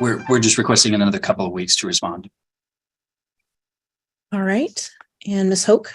we're just requesting another couple of weeks to respond. All right. And Ms. Hoke?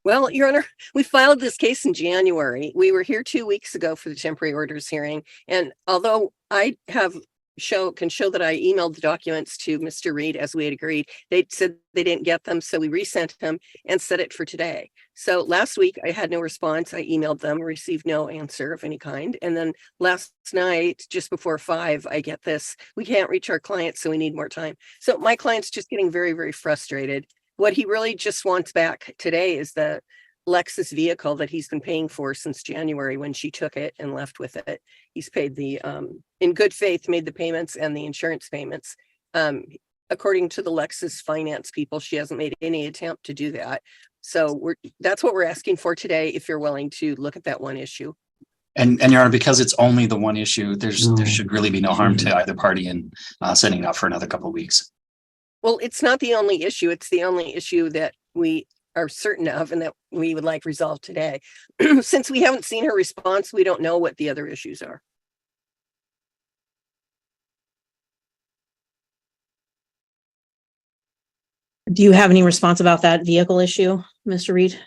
Well, Your Honor, we filed this case in January. We were here 2 weeks ago for the temporary orders hearing. And although I can show that I emailed the documents to Mr. Reed as we had agreed, they said they didn't get them. So we resent them and set it for today. So last week I had no response. I emailed them, received no answer of any kind. And then last night, just before 5, I get this: we can't reach our client, so we need more time. So my client's just getting very, very frustrated. What he really just wants back today is the Lexus vehicle that he's been paying for since January when she took it and left with it. He's paid the, in good faith, made the payments and the insurance payments. According to the Lexus finance people, she hasn't made any attempt to do that. So that's what we're asking for today, if you're willing to look at that one issue. And Your Honor, because it's only the one issue, there should really be no harm to either party in setting it up for another couple of weeks. Well, it's not the only issue. It's the only issue that we are certain of and that we would like resolved today. Since we haven't seen her response, we don't know what the other issues are. Do you have any response about that vehicle issue, Mr. Reed?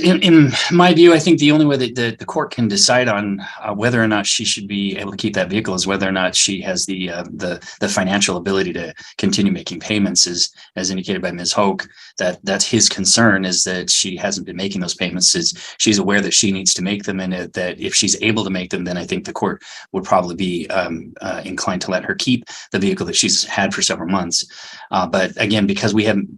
In my view, I think the only way that the court can decide on whether or not she should be able to keep that vehicle is whether or not she has the financial ability to continue making payments, as indicated by Ms. Hoke. That's his concern, is that she hasn't been making those payments. She's aware that she needs to make them, and that if she's able to make them, then I think the court would probably be inclined to let her keep the vehicle that she's had for several months. But again, because we haven't,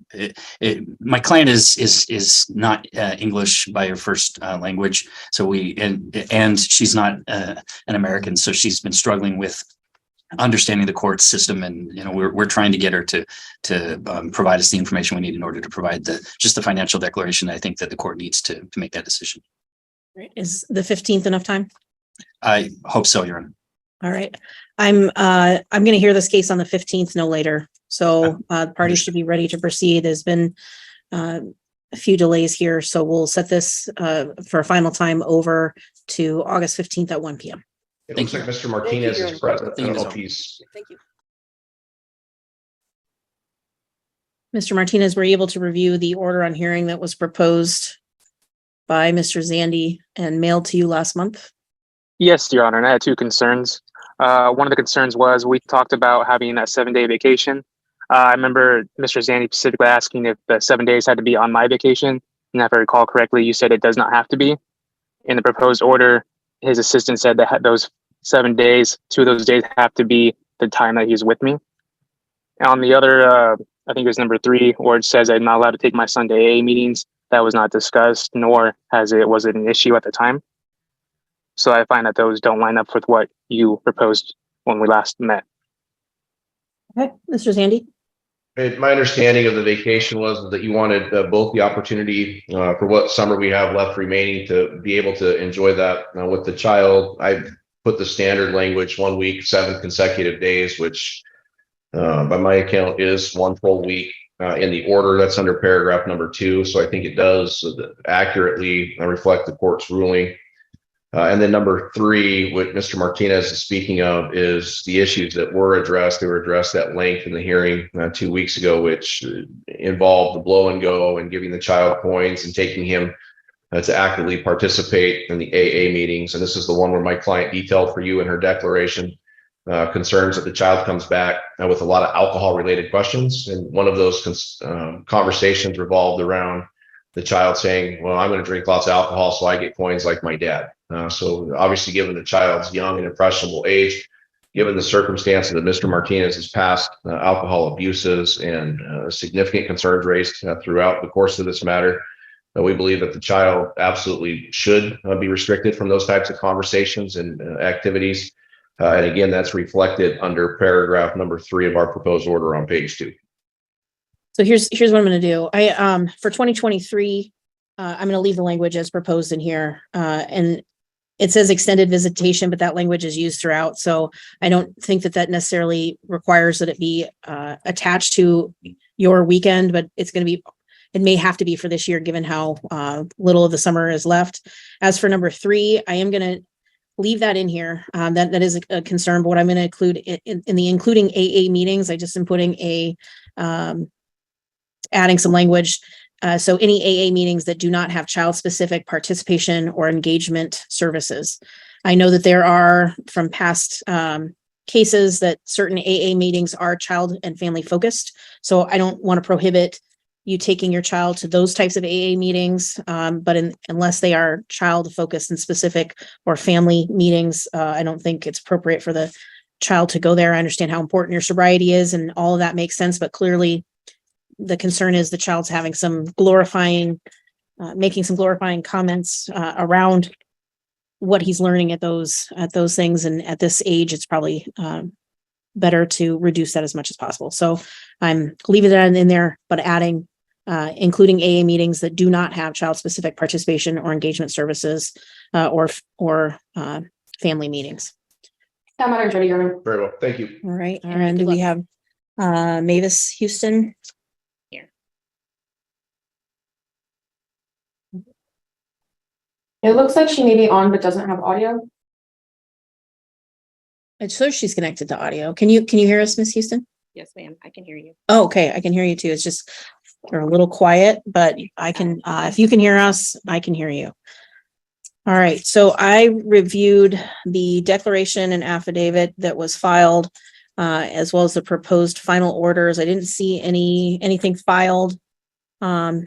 my client is not English by her first language, so and she's not an American, so she's been struggling with understanding the court system, and we're trying to get her to provide us the information we need in order to provide the financial declaration. I think that the court needs to make that decision. Right. Is the 15th enough time? I hope so, Your Honor. All right. I'm going to hear this case on the 15th, no later. So the parties should be ready to proceed. There's been a few delays here, so we'll set this for a final time over to August 15th at 1 p.m. It looks like Mr. Martinez is present. I don't know if he's... Thank you. Mr. Martinez, were you able to review the order on hearing that was proposed by Mr. Zandy and mailed to you last month? Yes, Your Honor, and I had 2 concerns. One of the concerns was we talked about having a 7-day vacation. I remember Mr. Zandy specifically asking if the 7 days had to be on my vacation. And if I recall correctly, you said it does not have to be. In the proposed order, his assistant said that those 7 days, 2 of those days have to be the time that he's with me. And on the other, I think it was number 3, where it says I'm not allowed to take my son to AA meetings. That was not discussed, nor was it an issue at the time. So I find that those don't line up with what you proposed when we last met. Okay, Mr. Zandy. My understanding of the vacation was that you wanted both the opportunity for what summer we have left remaining to be able to enjoy that with the child. I put the standard language 1 week, 7 consecutive days, which by my account is 1 full week in the order that's under paragraph number 2. So I think it does accurately reflect the court's ruling. And then number 3, what Mr. Martinez is speaking of is the issues that were addressed. They were addressed at length in the hearing 2 weeks ago, which involved the blow and go and giving the child coins and taking him to actively participate in the AA meetings. And this is the one where my client detailed for you in her declaration concerns that the child comes back with a lot of alcohol related questions. And one of those conversations revolved around the child saying, well, I'm going to drink lots of alcohol, so I get coins like my dad. So obviously, given the child's young and impressionable age, given the circumstances that Mr. Martinez has passed alcohol abuses and significant concerns raised throughout the course of this matter, we believe that the child absolutely should be restricted from those types of conversations and activities. And again, that's reflected under paragraph number 3 of our proposed order on page 2. So here's what I'm going to do. For 2023, I'm going to leave the language as proposed in here, and it says extended visitation, but that language is used throughout. So I don't think that necessarily requires that it be attached to your weekend, but it may have to be for this year, given how little of the summer is left. As for number 3, I am going to leave that in here. That is a concern, but what I'm going to include in the including AA meetings, I just am putting adding some language. So any AA meetings that do not have child-specific participation or engagement services. I know that there are from past cases that certain AA meetings are child and family focused. So I don't want to prohibit you taking your child to those types of AA meetings, but unless they are child focused and specific or family meetings, I don't think it's appropriate for the child to go there. I understand how important your sobriety is and all of that makes sense, but clearly the concern is the child's having some making some glorifying comments around what he's learning at those things. And at this age, it's probably better to reduce that as much as possible. So I'm leaving that in there, but adding including AA meetings that do not have child-specific participation or engagement services or family meetings. Madam Attorney General. Very well. Thank you. All right. All right, And good we luck. have Mavis Houston here. It looks like she may be on, but doesn't have audio. It shows she's connected to audio. Can you hear us, Miss Houston? Yes, ma'am. I can hear you. Oh, okay. I can hear you too. It's just you're a little quiet, but I can, if you can hear us, I can hear you. All right. So I reviewed the declaration and affidavit that was filed, as well as the proposed final orders. I didn't see anything filed by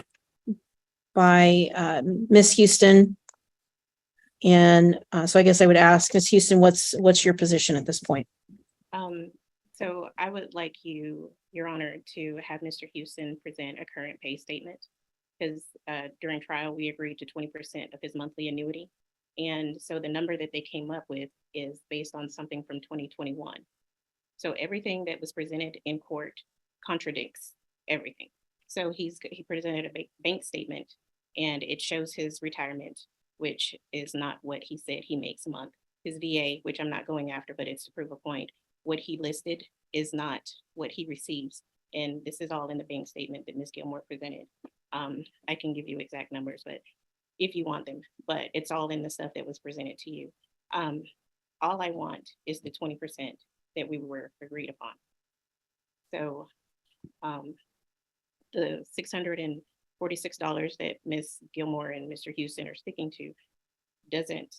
Miss Houston. And so I guess I would ask Miss Houston, what's your position at this point? So I would like you, Your Honor, to have Mr. Houston present a current pay statement because during trial, we agreed to 20% of his monthly annuity. And so the number that they came up with is based on something from 2021. So everything that was presented in court contradicts everything. So he presented a bank statement and it shows his retirement, which is not what he said he makes a month. His VA, which I'm not going after, but it's to prove a point. What he listed is not what he receives. And this is all in the bank statement that Ms. Gilmore presented. I can give you exact numbers, but if you want them, but it's all in the stuff that was presented to you. All I want is the 20% that we were agreed upon. So the $646 that Ms. Gilmore and Mr. Houston are sticking to doesn't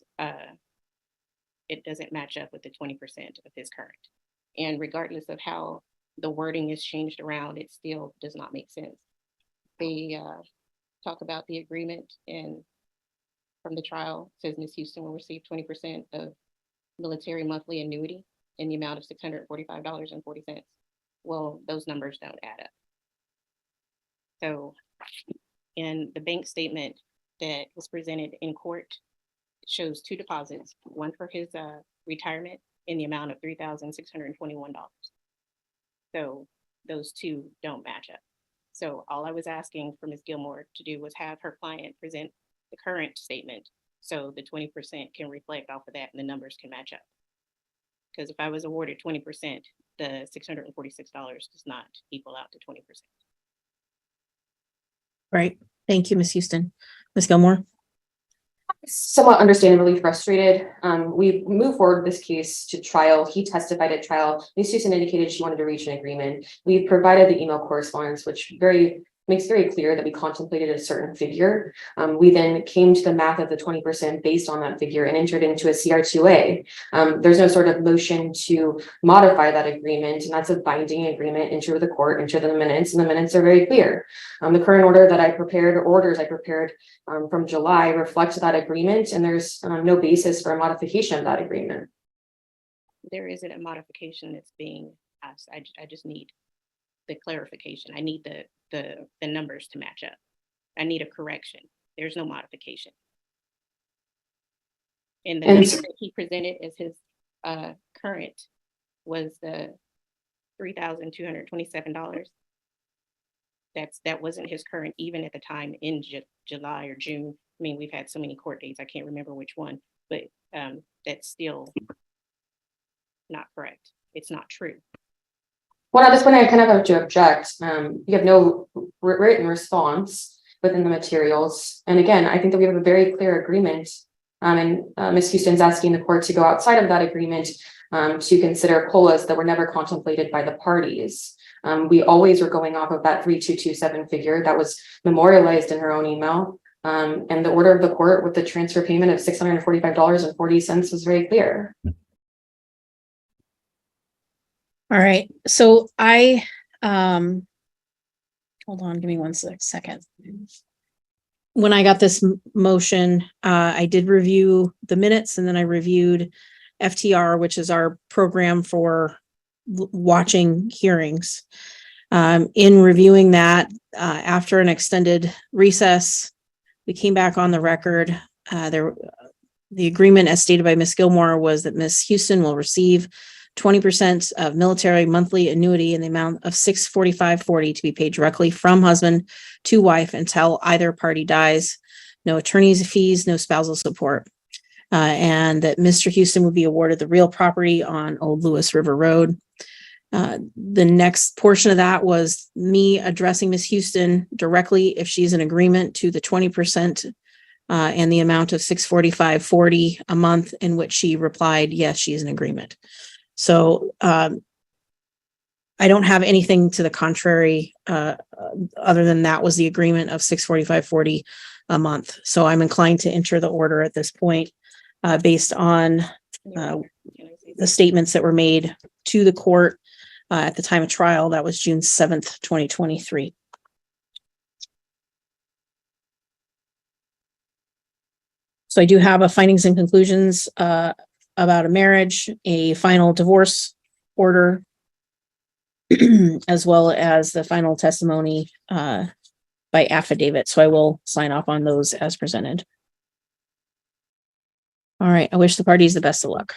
match up with the 20% of his current. And regardless of how the wording is changed around, it still does not make sense. They talk about the agreement and from the trial says Ms. Houston will receive 20% of military monthly annuity in the amount of $645.40. Well, those numbers don't add up. So in the bank statement that was presented in court, it shows two deposits, one for his retirement in the amount of $3,621. So those two don't match up. So all I was asking for Ms. Gilmore to do was have her client present the current statement so the 20% can reflect off of that and the numbers can match up. Because if I was awarded 20%, the $646 does not equal out to 20%. Right. Thank you, Miss Houston. Miss Gilmore. Somewhat understandably frustrated. We moved forward with this case to trial. He testified at trial. Ms. Houston indicated she wanted to reach an agreement. We provided the email correspondence, which makes very clear that we contemplated a certain figure. We then came to the math of the 20% based on that figure and entered into a CR2A. There's no sort of motion to modify that agreement, and that's a binding agreement into the court, into the minutes, and the minutes are very clear. The current orders I prepared from July reflect that agreement, and there's no basis for a modification of that agreement. There isn't a modification that's being asked. I just need the clarification. I need the numbers to match up. I need a correction. There's no modification. And the number that he presented as his current was the $3,227. That wasn't his current even at the time in July or June. I mean, we've had so many court dates, I can't remember which one, but that's still not correct. It's not true. Well, at this point, I kind of have to object. You have no written response within the materials. And again, I think that we have a very clear agreement And Ms. Houston's asking the court to go outside of that agreement to consider COLAs that were never contemplated by the parties. We always were going off of that 3227 figure that was memorialized in her own email. And the order of the court with the transfer payment of $645.40 was very clear. All right, so I, hold on, give me one second. When I got this motion, I did review the minutes, and then I reviewed FTR, which is our program for watching hearings. In reviewing that, after an extended recess, we came back on the record. The agreement as stated by Ms. Gilmore was that Ms. Houston will receive 20% of military monthly annuity in the amount of $645.40 to be paid directly from husband to wife until either party dies. No attorney's fees, no spousal support. And that Mr. Houston would be awarded the real property on Old Lewis River Road. The next portion of that was me addressing Ms. Houston directly if she's in agreement to the 20% and the amount of $645.40 a month, in which she replied, yes, she is in agreement. So I don't have anything to the contrary other than that was the agreement of $645.40 a month. So I'm inclined to enter the order at this point based on the statements that were made to the court at the time of trial. That was June 7th, 2023. So I do have a findings and conclusions about a marriage, a final divorce order, as well as the final testimony by affidavit. So I will sign off on those as presented. All right. I wish the parties the best of luck.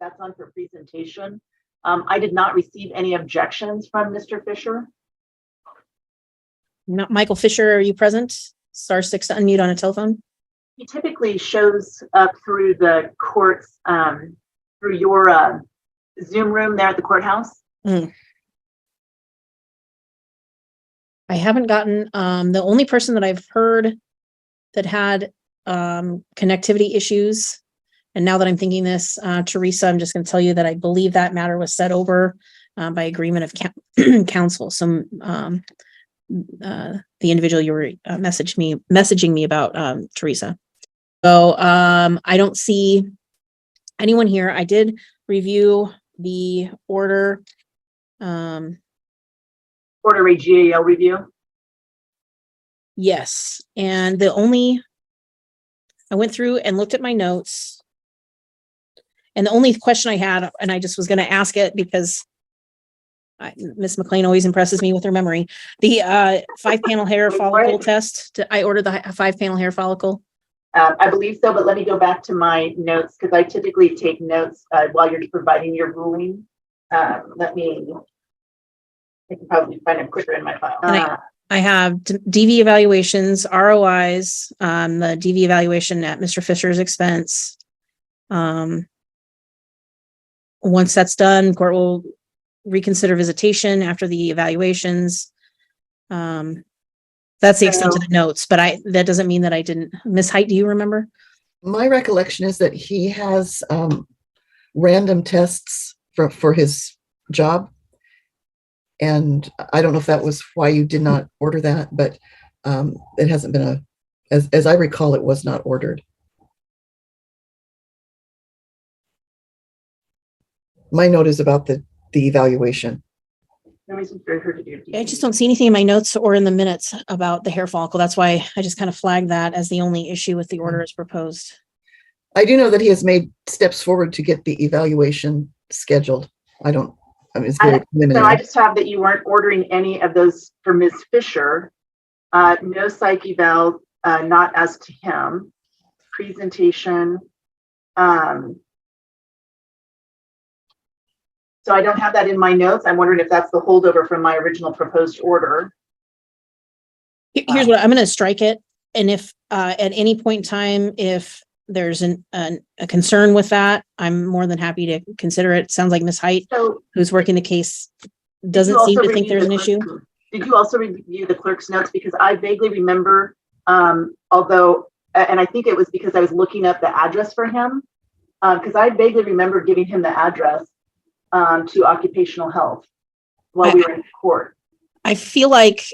That's on for presentation. I did not receive any objections from Mr. Fisher. Not Michael Fisher, are you present? Star 6 to unmute on a telephone. He typically shows up through the courts, through your Zoom room there at the courthouse. I haven't gotten, the only person that I've heard that had connectivity issues, and now that I'm thinking this, Teresa, I'm just going to tell you that I believe that matter was set over by agreement of counsel. So the individual you were messaging me about, Teresa. So I don't see anyone here. I did review the order. Order a GAL review. Yes. And I went through and looked at my notes. And the only question I had, and I just was going to ask it because Miss McLean always impresses me with her memory. The 5-panel hair follicle test. I ordered the 5-panel hair follicle. I believe so, but let me go back to my notes because I typically take notes while you're providing your ruling. I can probably find it quicker in my file. I have DV evaluations, ROIs, the DV evaluation at Mr. Fisher's expense. Once that's done, court will reconsider visitation after the evaluations. That's the extent of the notes, but that doesn't mean that I didn't. Ms. Height, do you remember? My recollection is that he has random tests for his job. And I don't know if that was why you did not order that, but it hasn't been as I recall, it was not ordered. My note is about the evaluation. I just don't see anything in my notes or in the minutes about the hair follicle. That's why I just kind of flagged that as the only issue with the order as proposed. I do know that he has made steps forward to get the evaluation scheduled. It's very preliminary. So I just have that you weren't ordering any of those for Ms. Fisher. No psych eval, not as to him. Presentation. So I don't have that in my notes. I'm wondering if that's the holdover from my original proposed order. Here's what I'm going to strike it. And if at any point in time, if there's a concern with that, I'm more than happy to consider it. Sounds like Ms. Height, who's working the case, doesn't seem to think there's an issue. Did you also review the clerk's notes? Because I vaguely remember, although and I think it was because I was looking up the address for him, because I vaguely remember giving him the address to occupational health while we were in court. I feel like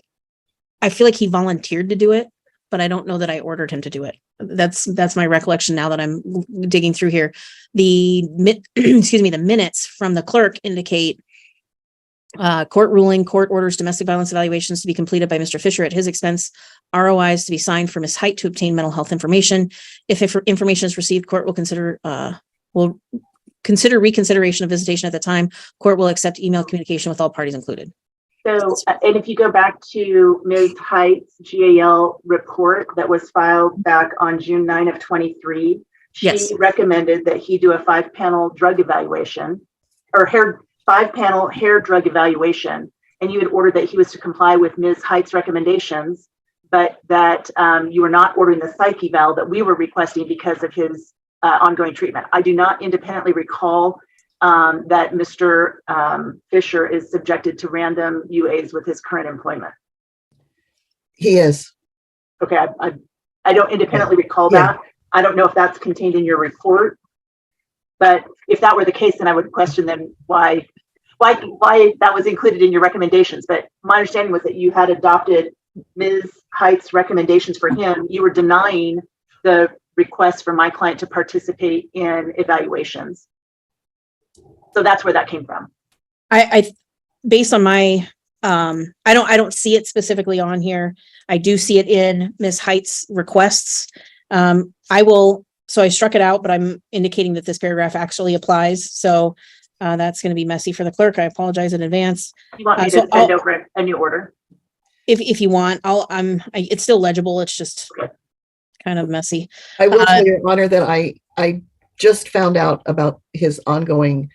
he volunteered to do it, but I don't know that I ordered him to do it. That's my recollection now that I'm digging through here. The minutes from the clerk indicate court ruling, court orders domestic violence evaluations to be completed by Mr. Fisher at his expense, ROIs to be signed for Ms. Height to obtain mental health information. If information is received, court will consider reconsideration of visitation at the time. Court will accept email communication with all parties included. So, and if you go back to Ms. Height's GAL report that was filed back on June 9 of 23, she recommended that he do a 5-panel drug evaluation or 5-panel hair drug evaluation. And you had ordered that he was to comply with Ms. Height's recommendations, but that you were not ordering the psych eval that we were requesting because of his ongoing treatment. I do not independently recall that Mr. Fisher is subjected to random UAs with his current employment. He is. Okay, I don't independently recall that. I don't know if that's contained in your report, but if that were the case, then I would question then why that was included in your recommendations. But my understanding was that you had adopted Ms. Height's recommendations for him. You were denying the request for my client to participate in evaluations. So that's where that came from. I based on my I don't see it specifically on here. I do see it in Ms. Height's requests. I struck it out, but I'm indicating that this paragraph actually applies. So that's going to be messy for the clerk. I apologize in advance. You want me to send over a new order? If you want, it's still legible. It's just kind of messy. I will tell Your Honor that I just found out about his ongoing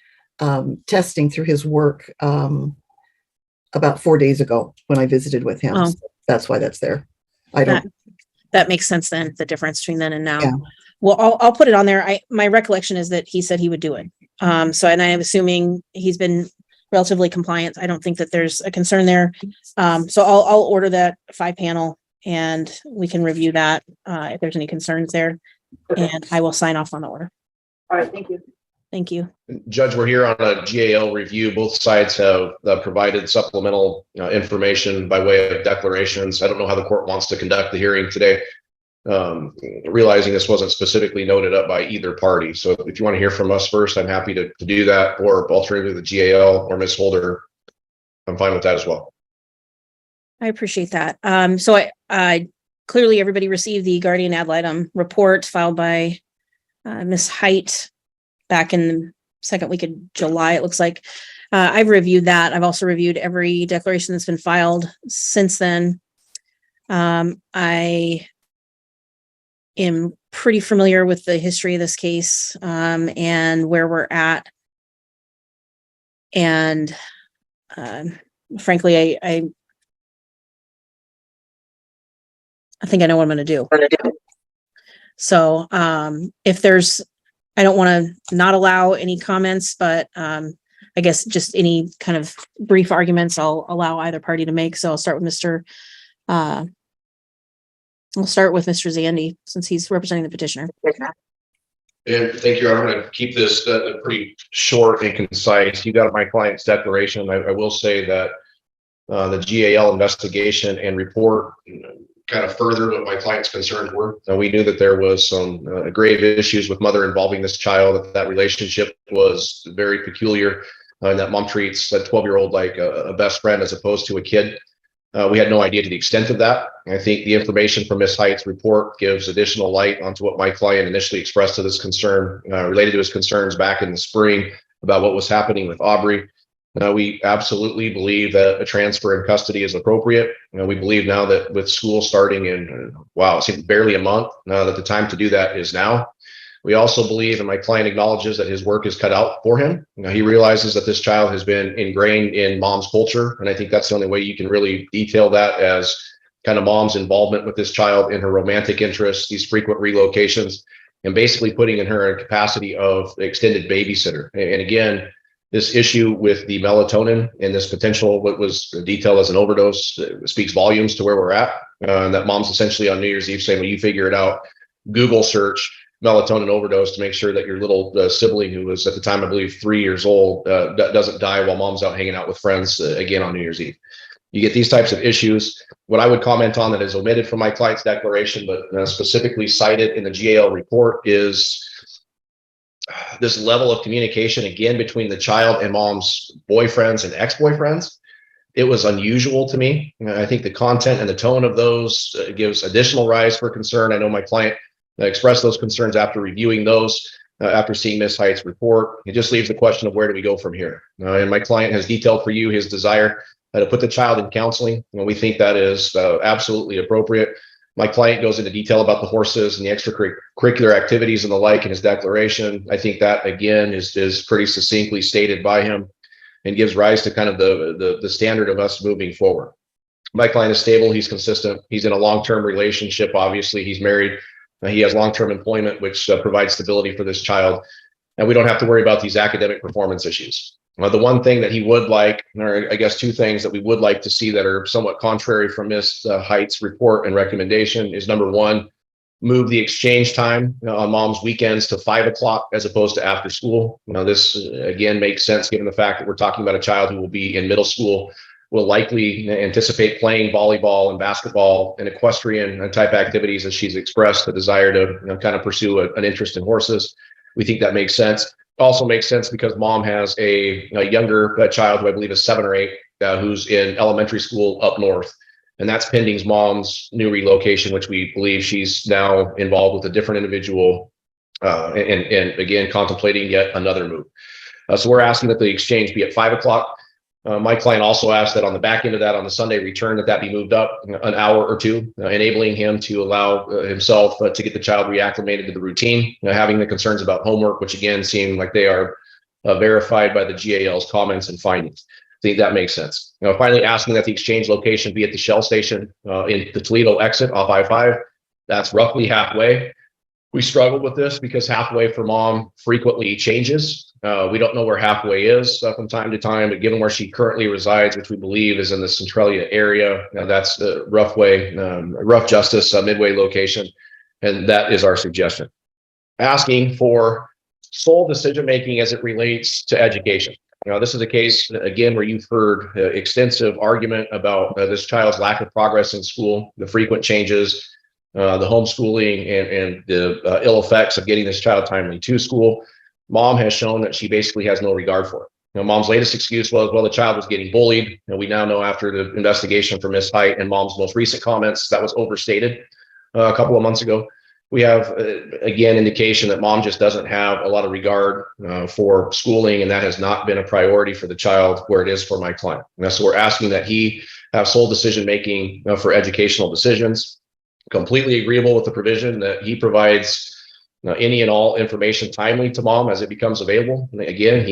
testing through his work about 4 days ago when I visited with him. Oh. So that's why that's there. That makes sense then, the difference between then and now. Yeah. Well, I'll put it on there. My recollection is that he said he would do it. And I am assuming he's been relatively compliant. I don't think that there's a concern there. So I'll order that 5-panel and we can review that if there's any concerns there. Okay. And I will sign off on the order. All right, thank you. Thank you. Judge, we're here on a GAL review. Both sides have provided supplemental information by way of declarations. I don't know how the court wants to conduct the hearing today, realizing this wasn't specifically noted up by either party. So if you want to hear from us first, I'm happy to do that, or alternatively the GAL or Ms. Holder, I'm fine with that as well. I appreciate that. So I clearly everybody received the guardian ad litem report filed by Ms. Height back in the second week of July, it looks like. I've reviewed that. I've also reviewed every declaration that's been filed since then. I am pretty familiar with the history of this case and where we're at. And frankly, I think I know what I'm going to do. So if there's, I don't want to not allow any comments, but I guess just any kind of brief arguments I'll allow either party to make. So I'll start with Mr. Zandy since he's representing the petitioner. And thank you. I'm going to keep this pretty short and concise. You got my client's declaration. I will say that the GAL investigation and report kind of furthered what my client's concerns were. We knew that there was some grave issues with mother involving this child, that relationship was very peculiar, and that mom treats that 12-year-old like a best friend as opposed to a kid. We had no idea to the extent of that. I think the information from Ms. Height's report gives additional light onto what my client initially expressed to this concern, related to his concerns back in the spring about what was happening with Aubrey. We absolutely believe that a transfer in custody is appropriate. We believe now that with school starting in, it seems barely a month, that the time to do that is now. We also believe, and my client acknowledges, that his work is cut out for him. He realizes that this child has been ingrained in mom's culture. And I think that's the only way you can really detail that, as kind of mom's involvement with this child in her romantic interests, these frequent relocations, and basically putting in her a capacity of extended babysitter. And again, this issue with the melatonin and this potential, what was detailed as an overdose, speaks volumes to where we're at. And that mom's essentially on New Year's Eve saying, well, you figure it out. Google search melatonin overdose to make sure that your little sibling, who was at the time, I believe, 3 years old, doesn't die while mom's out hanging out with friends again on New Year's Eve. You get these types of issues. What I would comment on that is omitted from my client's declaration, but specifically cited in the GAL report, is this level of communication, again, between the child and mom's boyfriends and ex-boyfriends. It was unusual to me. I think the content and the tone of those gives additional rise for concern. I know my client expressed those concerns after reviewing those, after seeing Ms. Height's report. It just leaves the question of where do we go from here? And my client has detailed for you his desire to put the child in counseling. And we think that is absolutely appropriate. My client goes into detail about the horses and the extracurricular activities and the like in his declaration. I think that, again, is pretty succinctly stated by him and gives rise to kind of the standard of us moving forward. My client is stable. He's consistent. He's in a long-term relationship. Obviously, he's married. He has long-term employment, which provides stability for this child. And we don't have to worry about these academic performance issues. The one thing that he would like, or I guess two things that we would like to see that are somewhat contrary from Ms. Height's report and recommendation is, number one, move the exchange time on mom's weekends to 5 o'clock as opposed to after school. Now, this again makes sense given the fact that we're talking about a child who will be in middle school, will likely anticipate playing volleyball and basketball and equestrian type activities as she's expressed the desire to kind of pursue an interest in horses. We think that makes sense. Also makes sense because mom has a younger child who I believe is 7 or 8, who's in elementary school up north. And that's pending mom's new relocation, which we believe she's now involved with a different individual and again, contemplating yet another move. So we're asking that the exchange be at 5 o'clock. My client also asked that on the back end of that, on the Sunday return, that be moved up an hour or two, enabling him to allow himself to get the child reacclimated to the routine, having the concerns about homework, which again seem like they are verified by the GAL's comments and findings. I think that makes sense. Finally, asking that the exchange location be at the Shell station in the Toledo exit off I-5. That's roughly halfway. We struggled with this because halfway for mom frequently changes. We don't know where halfway is from time to time, but given where she currently resides, which we believe is in the Centralia area, that's the rough justice midway location, and that is our suggestion. Asking for sole decision-making as it relates to education. This is a case, again, where you've heard extensive argument about this child's lack of progress in school, the frequent changes, the homeschooling, and the ill effects of getting this child timely to school. Mom has shown that she basically has no regard for it. Mom's latest excuse was, well, the child was getting bullied. And we now know after the investigation from Ms. Height and mom's most recent comments, that was overstated a couple of months ago. We have, again, indication that mom just doesn't have a lot of regard for schooling, and that has not been a priority for the child where it is for my client. And so we're asking that he have sole decision-making for educational decisions. Completely agreeable with the provision that he provides any and all information timely to mom as it becomes available. And again,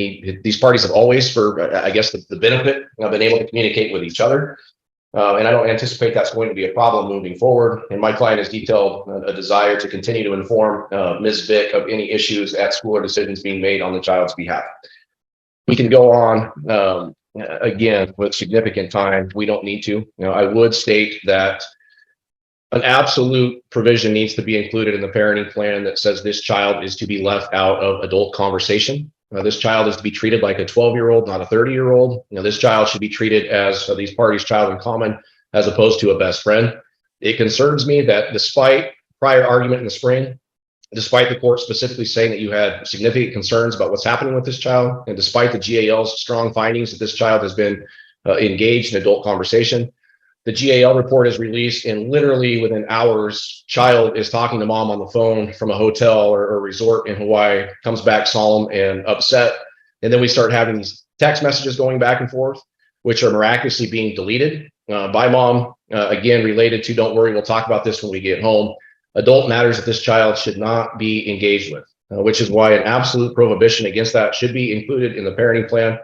these parties have always, for I guess the benefit, been able to communicate with each other. And I don't anticipate that's going to be a problem moving forward. And my client has detailed a desire to continue to inform Ms. Vick of any issues at school or decisions being made on the child's behalf. We can go on again with significant time. We don't need to. I would state that an absolute provision needs to be included in the parenting plan that says this child is to be left out of adult conversation. This child is to be treated like a 12-year-old, not a 30-year-old. This child should be treated as these parties' child in common, as opposed to a best friend. It concerns me that despite prior argument in the spring, despite the court specifically saying that you had significant concerns about what's happening with this child, and despite the GAL's strong findings that this child has been engaged in adult conversation, the GAL report is released, and literally within hours, child is talking to mom on the phone from a hotel or a resort in Hawaii, comes back solemn and upset. And then we start having these text messages going back and forth, which are miraculously being deleted by mom, again, related to, don't worry, we'll talk about this when we get home. Adult matters that this child should not be engaged with, which is why an absolute prohibition against that should be included in the parenting plan.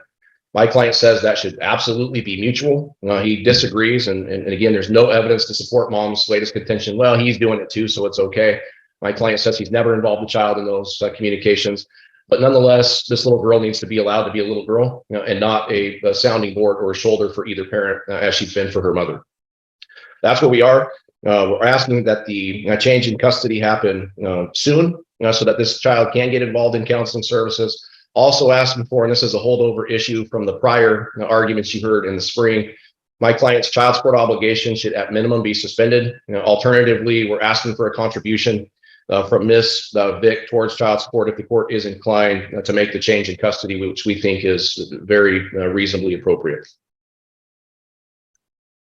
My client says that should absolutely be mutual. He disagrees. And again, there's no evidence to support mom's latest contention. Well, he's doing it too, so it's okay. My client says he's never involved the child in those communications. But nonetheless, this little girl needs to be allowed to be a little girl, and not a sounding board or a shoulder for either parent, as she's been for her mother. That's where we are. We're asking that the change in custody happen soon so that this child can get involved in counseling services. Also asking for, and this is a holdover issue from the prior arguments you heard in the spring, my client's child support obligation should at minimum be suspended. Alternatively, we're asking for a contribution from Ms. Vick towards child support if the court is inclined to make the change in custody, which we think is very reasonably appropriate.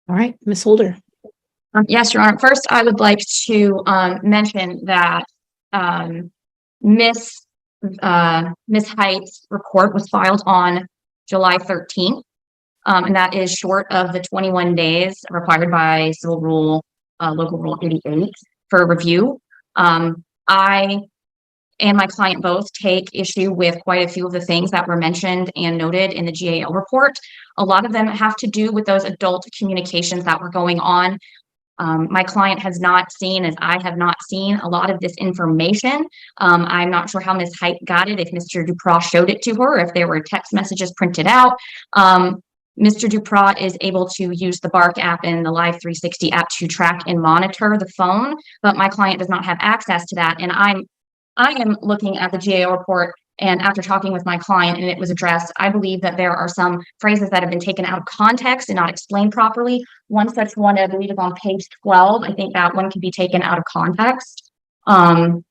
All right, Ms. Holder. Yes, Your Honor. First, I would like to mention that Miss Height's report was filed on July 13th, and that is short of the 21 days required by Civil Rule, Local Rule 88 for review. I and my client both take issue with quite a few of the things that were mentioned and noted in the GAL report. A lot of them have to do with those adult communications that were going on. My client has not seen, as I have not seen, a lot of this information. I'm not sure how Ms. Height got it, if Mr. Duproix showed it to her, if there were text messages printed out. Mr. Duproix is able to use the Bark app and the Live 360 app to track and monitor the phone, but my client does not have access to that. And I am looking at the GAO report, and after talking with my client and it was addressed, I believe that there are some phrases that have been taken out of context and not explained properly. One such one, I believe, is on page 12. I think that one can be taken out of context. What,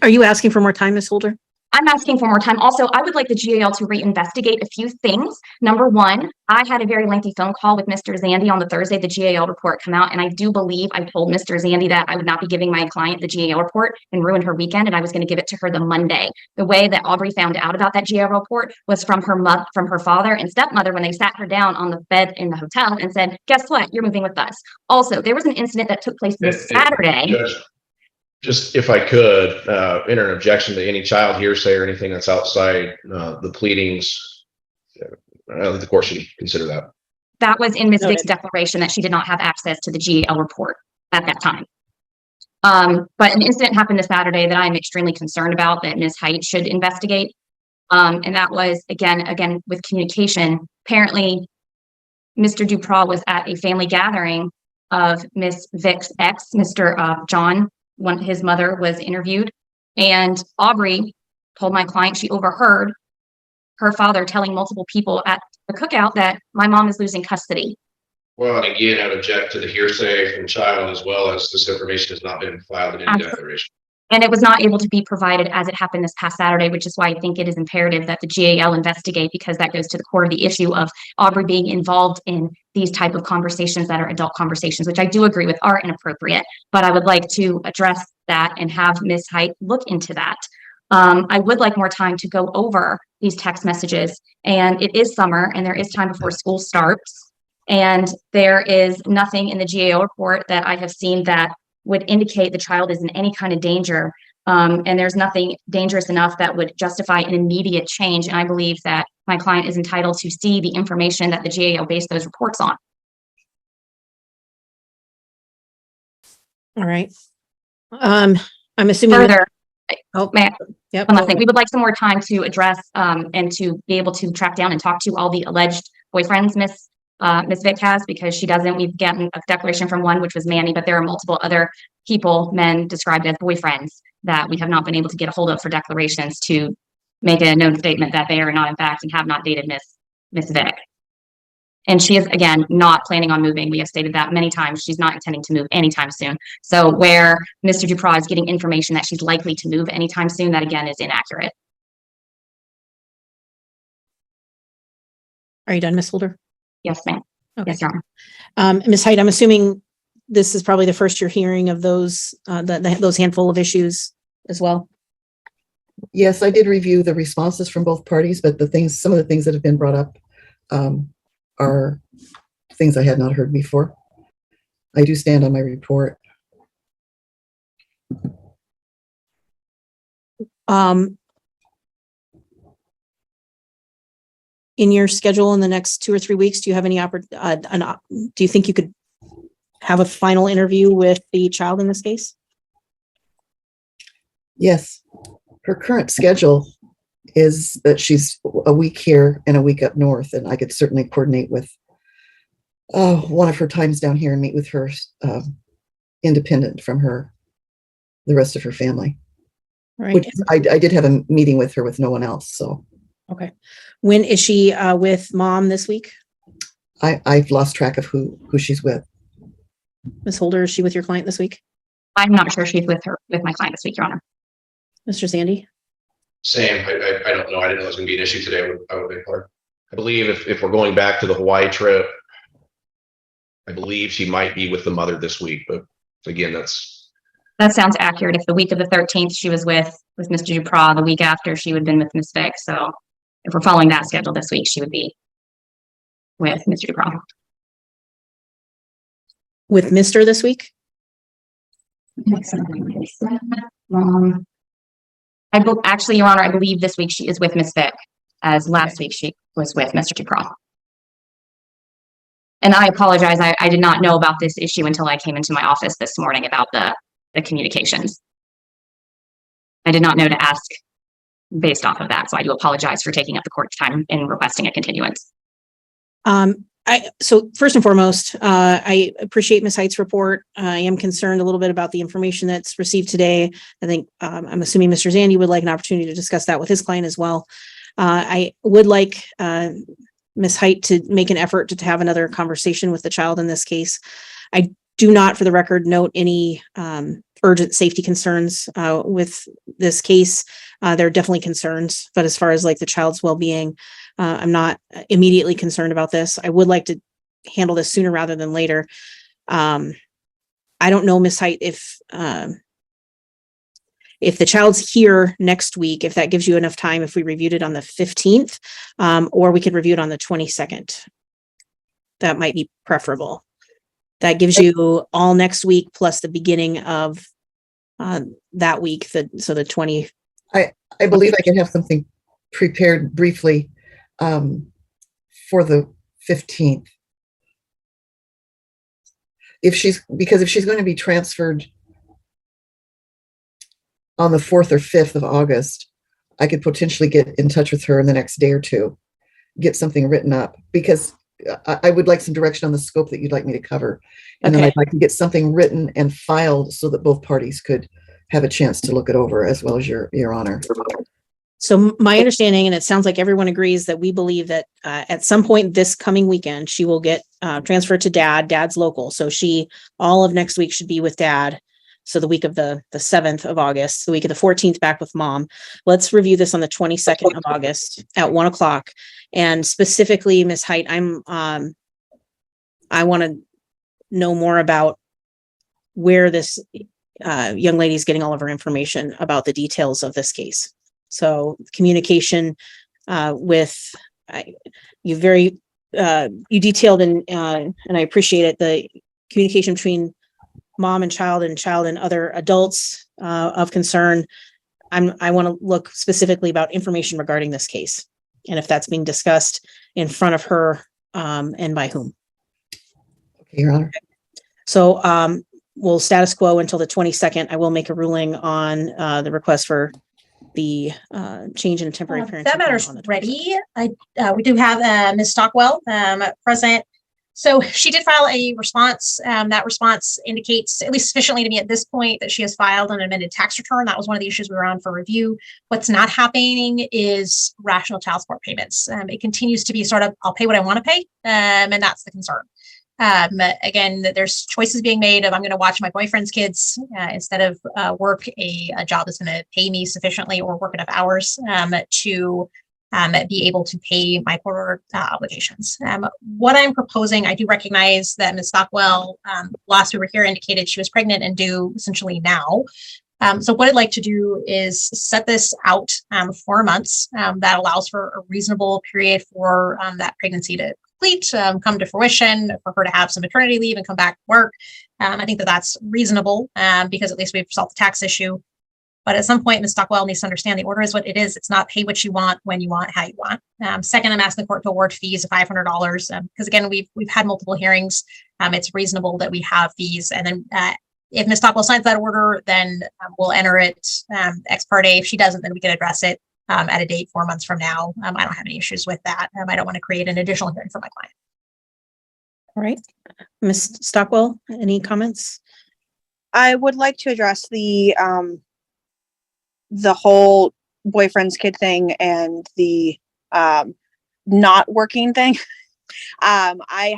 are you asking for more time, Ms. Holder? I'm asking for more time. Also, I would like the GAL to reinvestigate a few things. Number one, I had a very lengthy phone call with Mr. Zandy on the Thursday the GAL report came out, and I do believe I told Mr. Zandy that I would not be giving my client the GAL report and ruin her weekend, and I was going to give it to her the Monday. The way that Aubrey found out about that GAL report was from her father and stepmother when they sat her down on the bed in the hotel and said, "Guess what? You're moving with us." Also, there was an incident that took place this Saturday. Judge, just if I could enter an objection to any child hearsay or anything that's outside the pleadings, I don't think the court should consider that. That was in Ms. Vick's declaration that she did not have access to the GAL report at that time. But an incident happened this Saturday that I'm extremely concerned about that Ms. Height should investigate. And that was, again, with communication. Apparently, Mr. Duproix was at a family gathering of Ms. Vick's ex, Mr. John. His mother was interviewed, and Aubrey told my client she overheard her father telling multiple people at the cookout that my mom is losing custody. Well, again, I'd object to the hearsay from child, as well as this information has not been filed in any declaration. And it was not able to be provided as it happened this past Saturday, which is why I think it is imperative that the GAL investigate, because that goes to the core of the issue of Aubrey being involved in these type of conversations that are adult conversations, which I do agree with are inappropriate, but I would like to address that and have Ms. Height look into that. I would like more time to go over these text messages, and it is summer and there is time before school starts, and there is nothing in the GAO report that I have seen that would indicate the child is in any kind of danger. And there's nothing dangerous enough that would justify an immediate change. And I believe that my client is entitled to see the information that the GAO based those reports on. All right. I'm assuming Further, one last thing. We would like some more time to address and to be able to track down and talk to all the alleged boyfriends Ms. Vick has, because she doesn't. We've gotten a declaration from one, which was Manny, but there are multiple other people, men described as boyfriends, that we have not been able to get a hold of for declarations to make a known statement that they are not in fact and have not dated Ms. Vick. And she is, again, not planning on moving. We have stated that many times. She's not intending to move anytime soon. So where Mr. Duproix is getting information that she's likely to move anytime soon, that again is inaccurate. Are you done, Ms. Holder? Yes, ma'am. Okay. Yes, Your Honor. Ms. Height, I'm assuming this is probably the first you're hearing of those those handful of issues as well. Yes, I did review the responses from both parties, but some of the things that have been brought up are things I had not heard before. I do stand on my report. In your schedule in the next 2 or 3 weeks, do you have any do you think you could have a final interview with the child in this case? Yes. Her current schedule is that she's a week here and a week up north, and I could certainly coordinate with one of her times down here and meet with her, independent from the rest of her family. Right. Which I did have a meeting with her with no one else. So Okay. When is she with mom this week? I've lost track of who she's with. Ms. Holder, is she with your client this week? I'm not sure she's with my client this week, Your Honor. Mr. Sandy? Same. I don't know. I didn't know it was going to be an issue today. I would be hard. I believe if we're going back to the Hawaii trip, I believe she might be with the mother this week. But again, That sounds accurate. If the week of the 13th she was with Mr. Duprat, the week after she would have been with Ms. Vick. So if we're following that schedule this week, she would be with Mr. Duprat. With Mr. this week? Actually, Your Honor, I believe this week she is with Ms. Vick, as last week she was with Mr. Duprat. And I apologize, I did not know about this issue until I came into my office this morning about the communications. I did not know to ask based off of that, so I do apologize for taking up the court's time in requesting a continuance. So first and foremost, I appreciate Ms. Height's report. I am concerned a little bit about the information that's received today. I think I'm assuming Mr. Zandy would like an opportunity to discuss that with his client as well. I would like Ms. Height to make an effort to have another conversation with the child in this case. I do not, for the record, note any urgent safety concerns with this case. There are definitely concerns, but as far as like the child's well-being, I'm not immediately concerned about this. I would like to handle this sooner rather than later. I don't know, Ms. Height, if the child's here next week, if that gives you enough time, if we reviewed it on the 15th, or we could review it on the 22nd. That might be preferable. That gives you all next week plus the beginning of that week, so the 20. I believe I can have something prepared briefly for the 15th. Because if she's going to be transferred on the 4th or 5th of August, I could potentially get in touch with her in the next day or two, get something written up, because I would like some direction on the scope that you'd like me to cover. And then I'd like to get something written and filed so that both parties could have a chance to look it over, as well as your honor. So my understanding, and it sounds like everyone agrees, that we believe that at some point this coming weekend, she will get transferred to dad. Dad's local. So all of next week should be with dad. So the week of the 7th of August, the week of the 14th back with mom. Let's review this on the 22nd of August at 1:00. And specifically, Ms. Height, I want to know more about where this young lady is getting all of her information about the details of this case. So communication with you detailed and I appreciate it, the communication between mom and child and other adults of concern. I want to look specifically about information regarding this case and if that's being discussed in front of her and by whom. Okay, Your Honor. So we'll status quo until the 22nd. I will make a ruling on the request for the change in temporary parent. That matter's ready. We do have Ms. Stockwell present. So she did file a response. That response indicates, at least sufficiently to me at this point, that she has filed an amended tax return. That was one of the issues we were on for review. What's not happening is rational child support payments. It continues to be sort of, I'll pay what I want to pay, and that's the concern. Again, there's choices being made of I'm going to watch my boyfriend's kids instead of work a job that's going to pay me sufficiently or work enough hours to be able to pay my court obligations. What I'm proposing, I do recognize that Ms. Stockwell, last we were here, indicated she was pregnant and due essentially now. So what I'd like to do is set this out 4 months. That allows for a reasonable period for that pregnancy to complete, come to fruition, for her to have some maternity leave and come back to work. I think that that's reasonable because at least we've solved the tax issue. But at some point, Ms. Stockwell needs to understand the order is what it is. It's not pay what you want, when you want, how you want. Second, I'm asking the court to award fees of $500 because again, we've had multiple hearings. It's reasonable that we have fees. And then if Ms. Stockwell signs that order, then we'll enter it ex parte. If she doesn't, then we can address it at a date 4 months from now. I don't have any issues with that. I don't want to create an additional hearing for my client. All right. Ms. Stockwell, any comments? I would like to address the whole boyfriend's kid thing and the not working thing. I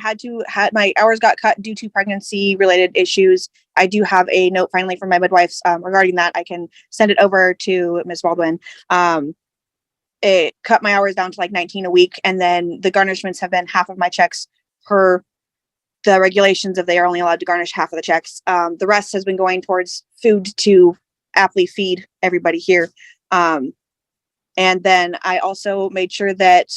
had my hours got cut due to pregnancy related issues. I do have a note finally from my midwife regarding that. I can send it over to Ms. Baldwin. It cut my hours down to like 19 a week, and then the garnishments have been half of my checks per the regulations if they are only allowed to garnish half of the checks. The rest has been going towards food to aptly feed everybody here. And then I also made sure that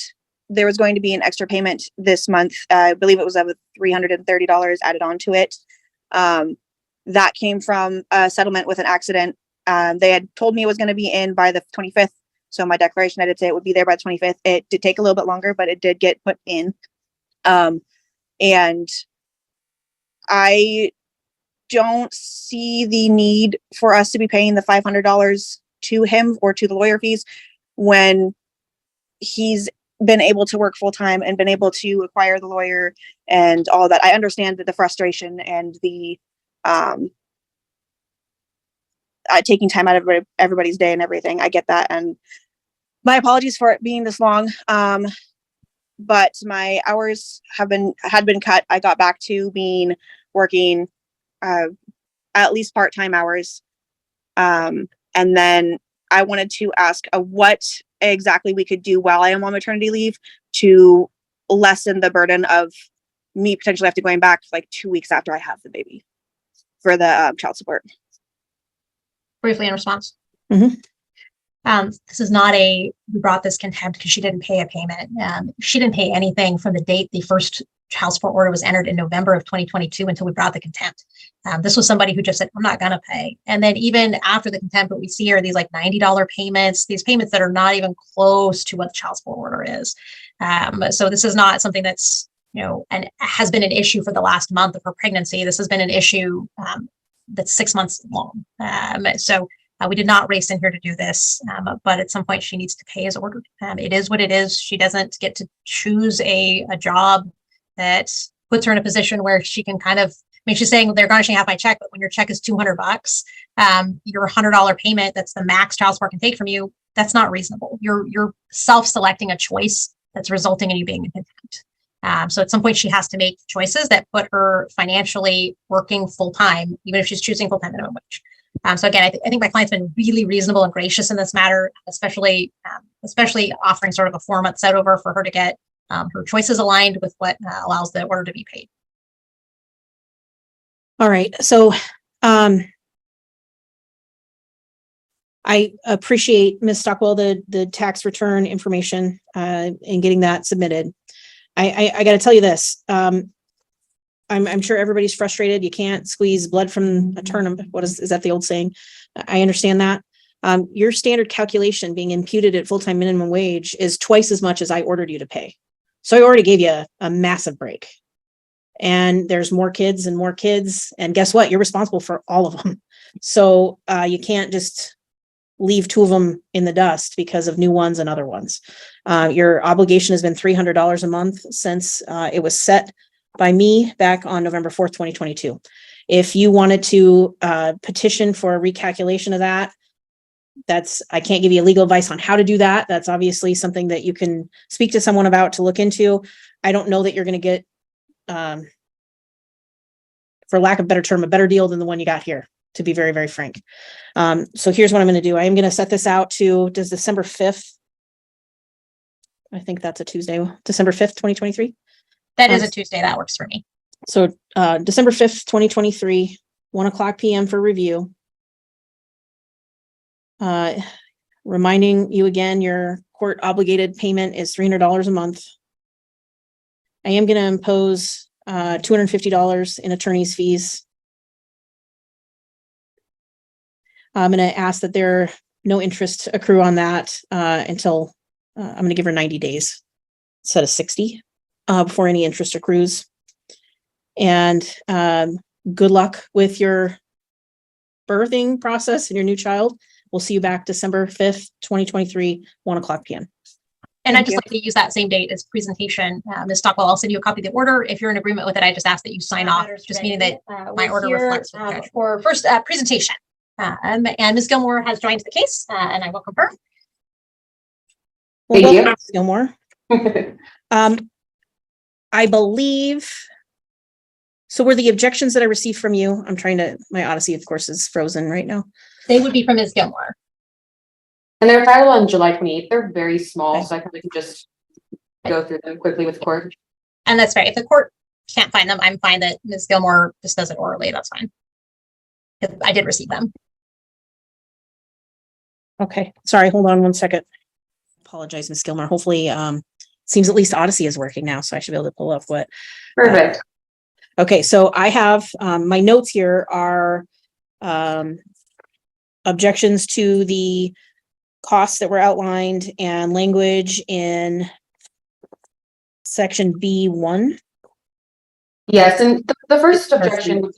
there was going to be an extra payment this month. I believe it was of $330 added onto it. That came from a settlement with an accident. They had told me it was going to be in by the 25th. So my declaration, I did say it would be there by the 25th. It did take a little bit longer, but it did get put in. And I don't see the need for us to be paying the $500 to him or to the lawyer fees when he's been able to work full time and been able to acquire the lawyer and all that. I understand that the frustration and the taking time out of everybody's day and everything. I get that. And my apologies for it being this long. But my hours had been cut. I got back to working at least part-time hours. And then I wanted to ask what exactly we could do while I am on maternity leave to lessen the burden of me potentially have to going back like 2 weeks after I have the baby for the child support. Briefly in response. Mhm. This is not we brought this contempt because she didn't pay a payment. She didn't pay anything from the date the first child support order was entered in November of 2022 until we brought the contempt. This was somebody who just said, I'm not going to pay. And then even after the contempt, what we see are these like $90 payments, these payments that are not even close to what the child support order is. So this is not something that's, and has been an issue for the last month of her pregnancy. This has been an issue that's 6 months long. So we did not race in here to do this, but at some point she needs to pay as ordered. It is what it is. She doesn't get to choose a job that puts her in a position where she can she's saying they're garnishing half my check, but when your check is $200, your $100 payment, that's the max child support can take from you. That's not reasonable. You're self-selecting a choice that's resulting in you being in contempt. So at some point she has to make choices that put her financially working full time, even if she's choosing full-time minimum wage. So again, I think my client's been really reasonable and gracious in this matter, especially offering sort of a 4-month set over for her to get her choices aligned with what allows the order to be paid. All right. So I appreciate Ms. Stockwell, the tax return information and getting that submitted. I got to tell you this. I'm sure everybody's frustrated. You can't squeeze blood from a turnip. Is that the old saying? I understand that. Your standard calculation being imputed at full-time minimum wage is twice as much as I ordered you to pay. So I already gave you a massive break. And there's more kids. And guess what? You're responsible for all of them. So you can't just leave 2 of them in the dust because of new ones and other ones. Your obligation has been $300 a month since it was set by me back on November 4th, 2022. If you wanted to petition for a recalculation of that, I can't give you legal advice on how to do that. That's obviously something that you can speak to someone about to look into. I don't know that you're going to get, for lack of a better term, a better deal than the one you got here, to be very, very frank. So here's what I'm going to do. I am going to set this out to December 5th. I think that's a Tuesday, December 5th, 2023. That is a Tuesday. That works for me. So December 5th, 2023, 1:00 p.m. for review. Reminding you again, your court obligated payment is $300 a month. I am going to impose $250 in attorney's fees. I'm going to ask that there no interest accrue on that until I'm going to give her 90 days instead of 60 before any interest accrues. And good luck with your birthing process and your new child. We'll see you back December 5th, 2023, 1:00 p.m. And I'd Thank just you. like to use that same date as presentation. Ms. Stockwell, I'll send you a copy of the order. If you're in agreement with it, I just ask that you sign off, just meaning that my order reflects what the judge- for first presentation. And Ms. Gilmore has joined the case, and I welcome her. Well, Thank you. welcome, Ms. Gilmore. I believe. So were the objections that I received from you? I'm trying to, my Odyssey, of course, is frozen right now. They would be from Ms. Gilmore. And they're filed on July 28th. They're very small, Okay. so I probably could just go through them quickly with court. And that's fair. If the court can't find them, I'm fine that Ms. Gilmore just does it orally. That's fine. I did receive them. Okay, sorry, hold on one second. Apologize, Ms. Gilmore. Hopefully, seems at least Odyssey is working now, so I should be able to pull up what. Perfect. Okay, so I have, my notes here are objections to the costs that were outlined and language in section B1. Yes, and the first Or objection,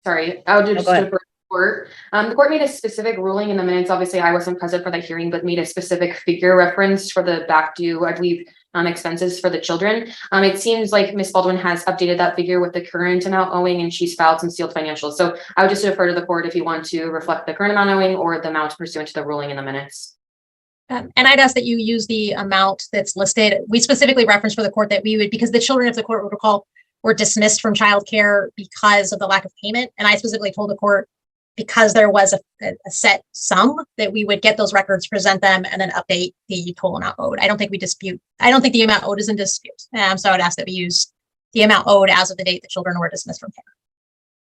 sorry, I'll go just ahead. defer to court. The court made a specific ruling in the minutes. Obviously, I wasn't present for the hearing, but made a specific figure reference for the back due, I believe, expenses for the children. It seems like Ms. Baldwin has updated that figure with the current amount owing, and she's filed some sealed financials. So I would just defer to the court if you want to reflect the current amount owing or the amount pursuant to the ruling in the minutes. And I'd ask that you use the amount that's listed. We specifically referenced for the court that we would, because the children, if the court would recall, were dismissed from childcare because of the lack of payment. And I specifically told the court, because there was a set sum, that we would get those records, present them, and then update the total amount owed. I don't think we dispute. I don't think the amount owed is in dispute. So I would ask that we use the amount owed as of the date the children were dismissed from care.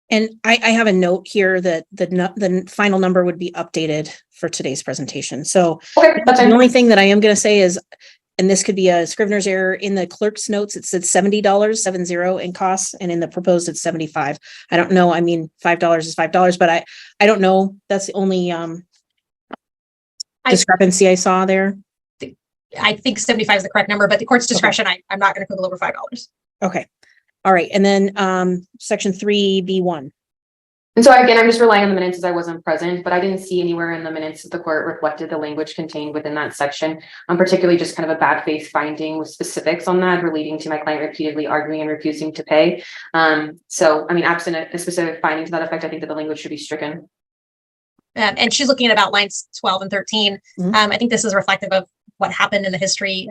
And I have a note here that the final number would be updated for today's presentation. So Okay, that's the fine. only thing that I am going to say is, and this could be a Scrivener's error, in the clerk's notes, it said $70, 70 in costs, and in the proposed it's 75. I don't know. I mean, $5 is $5, but I don't know. That's the only discrepancy I saw there. I think 75 is the correct number, but the court's discretion, I'm not going to quibble over $5. Okay. All right. And then section 3B1. And so again, I'm just relying on the minutes as I wasn't present, but I didn't see anywhere in the minutes that the court reflected the language contained within that section. Particularly just kind of a bad faith finding with specifics on that relating to my client repeatedly arguing and refusing to pay. So, I mean, absent a specific finding to that effect, I think that the language should be stricken. And she's looking at about lines 12 and 13. Mhm. I think this is reflective of what happened in the history.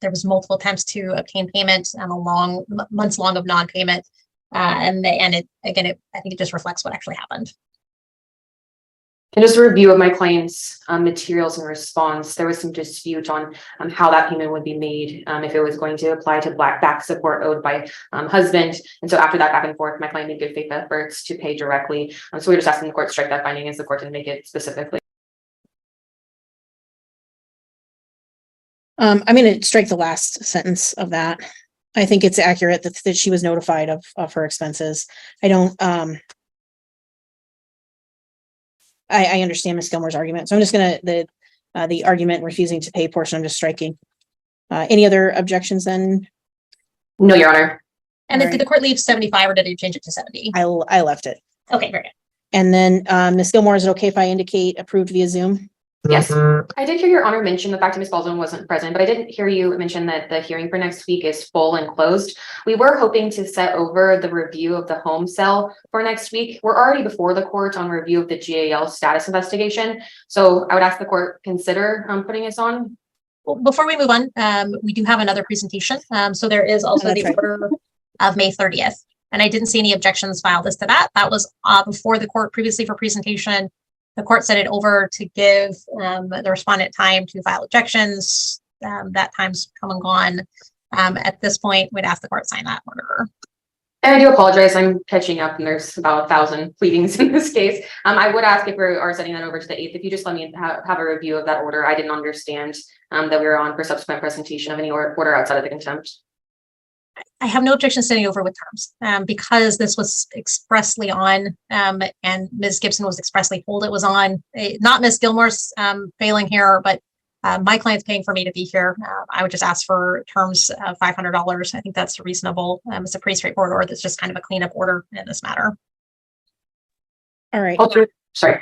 There was multiple attempts to obtain payment and months long of non-payment. I think it just reflects what actually happened. And just a review of my client's materials and response, there was some dispute on how that payment would be made, if it was going to apply to back support owed by husband. And so after that back and forth, my client made good faith efforts to pay directly. So we're just asking the court to strike that finding as the court didn't make it specifically. I'm going to strike the last sentence of that. I think it's accurate that she was notified of her expenses. I don't, I understand Ms. Gilmore's argument. So I'm just going to, the argument refusing to pay portion, I'm just striking. Any other objections then? No, Your Honor. And then All did the court leave 75 or did you change it to 70? I left it. Okay, very good. And then Ms. Gilmore, is it okay if I indicate approved via Zoom? Yes, I did hear Your Honor mention the fact that Ms. Baldwin wasn't present, but I didn't hear you mention that the hearing for next week is full and closed. We were hoping to set over the review of the home cell for next week. We're already before the court on review of the GAL status investigation. So I would ask the court consider putting us on. Well, before we move on, we do have another presentation. So there is also that's the right. order of May 30th. And I didn't see any objections filed as to that. That was before the court previously for presentation. The court sent it over to give the respondent time to file objections. That time's come and gone. At this point, we'd ask the court sign that order. And I do apologize, I'm catching up and there's about 1,000 pleadings in this case. I would ask if we are sending that over to the 8th, if you just let me have a review of that order. I didn't understand that we were on for subsequent presentation of any order outside of the contempt. I have no objection sending over with terms because this was expressly on and Ms. Gibson was expressly told it was on. Not Ms. Gilmore's failing here, but my client's paying for me to be here. I would just ask for terms of $500. I think that's reasonable. It's a pretty straightforward order. That's just kind of a cleanup order in this matter. All right. Sorry.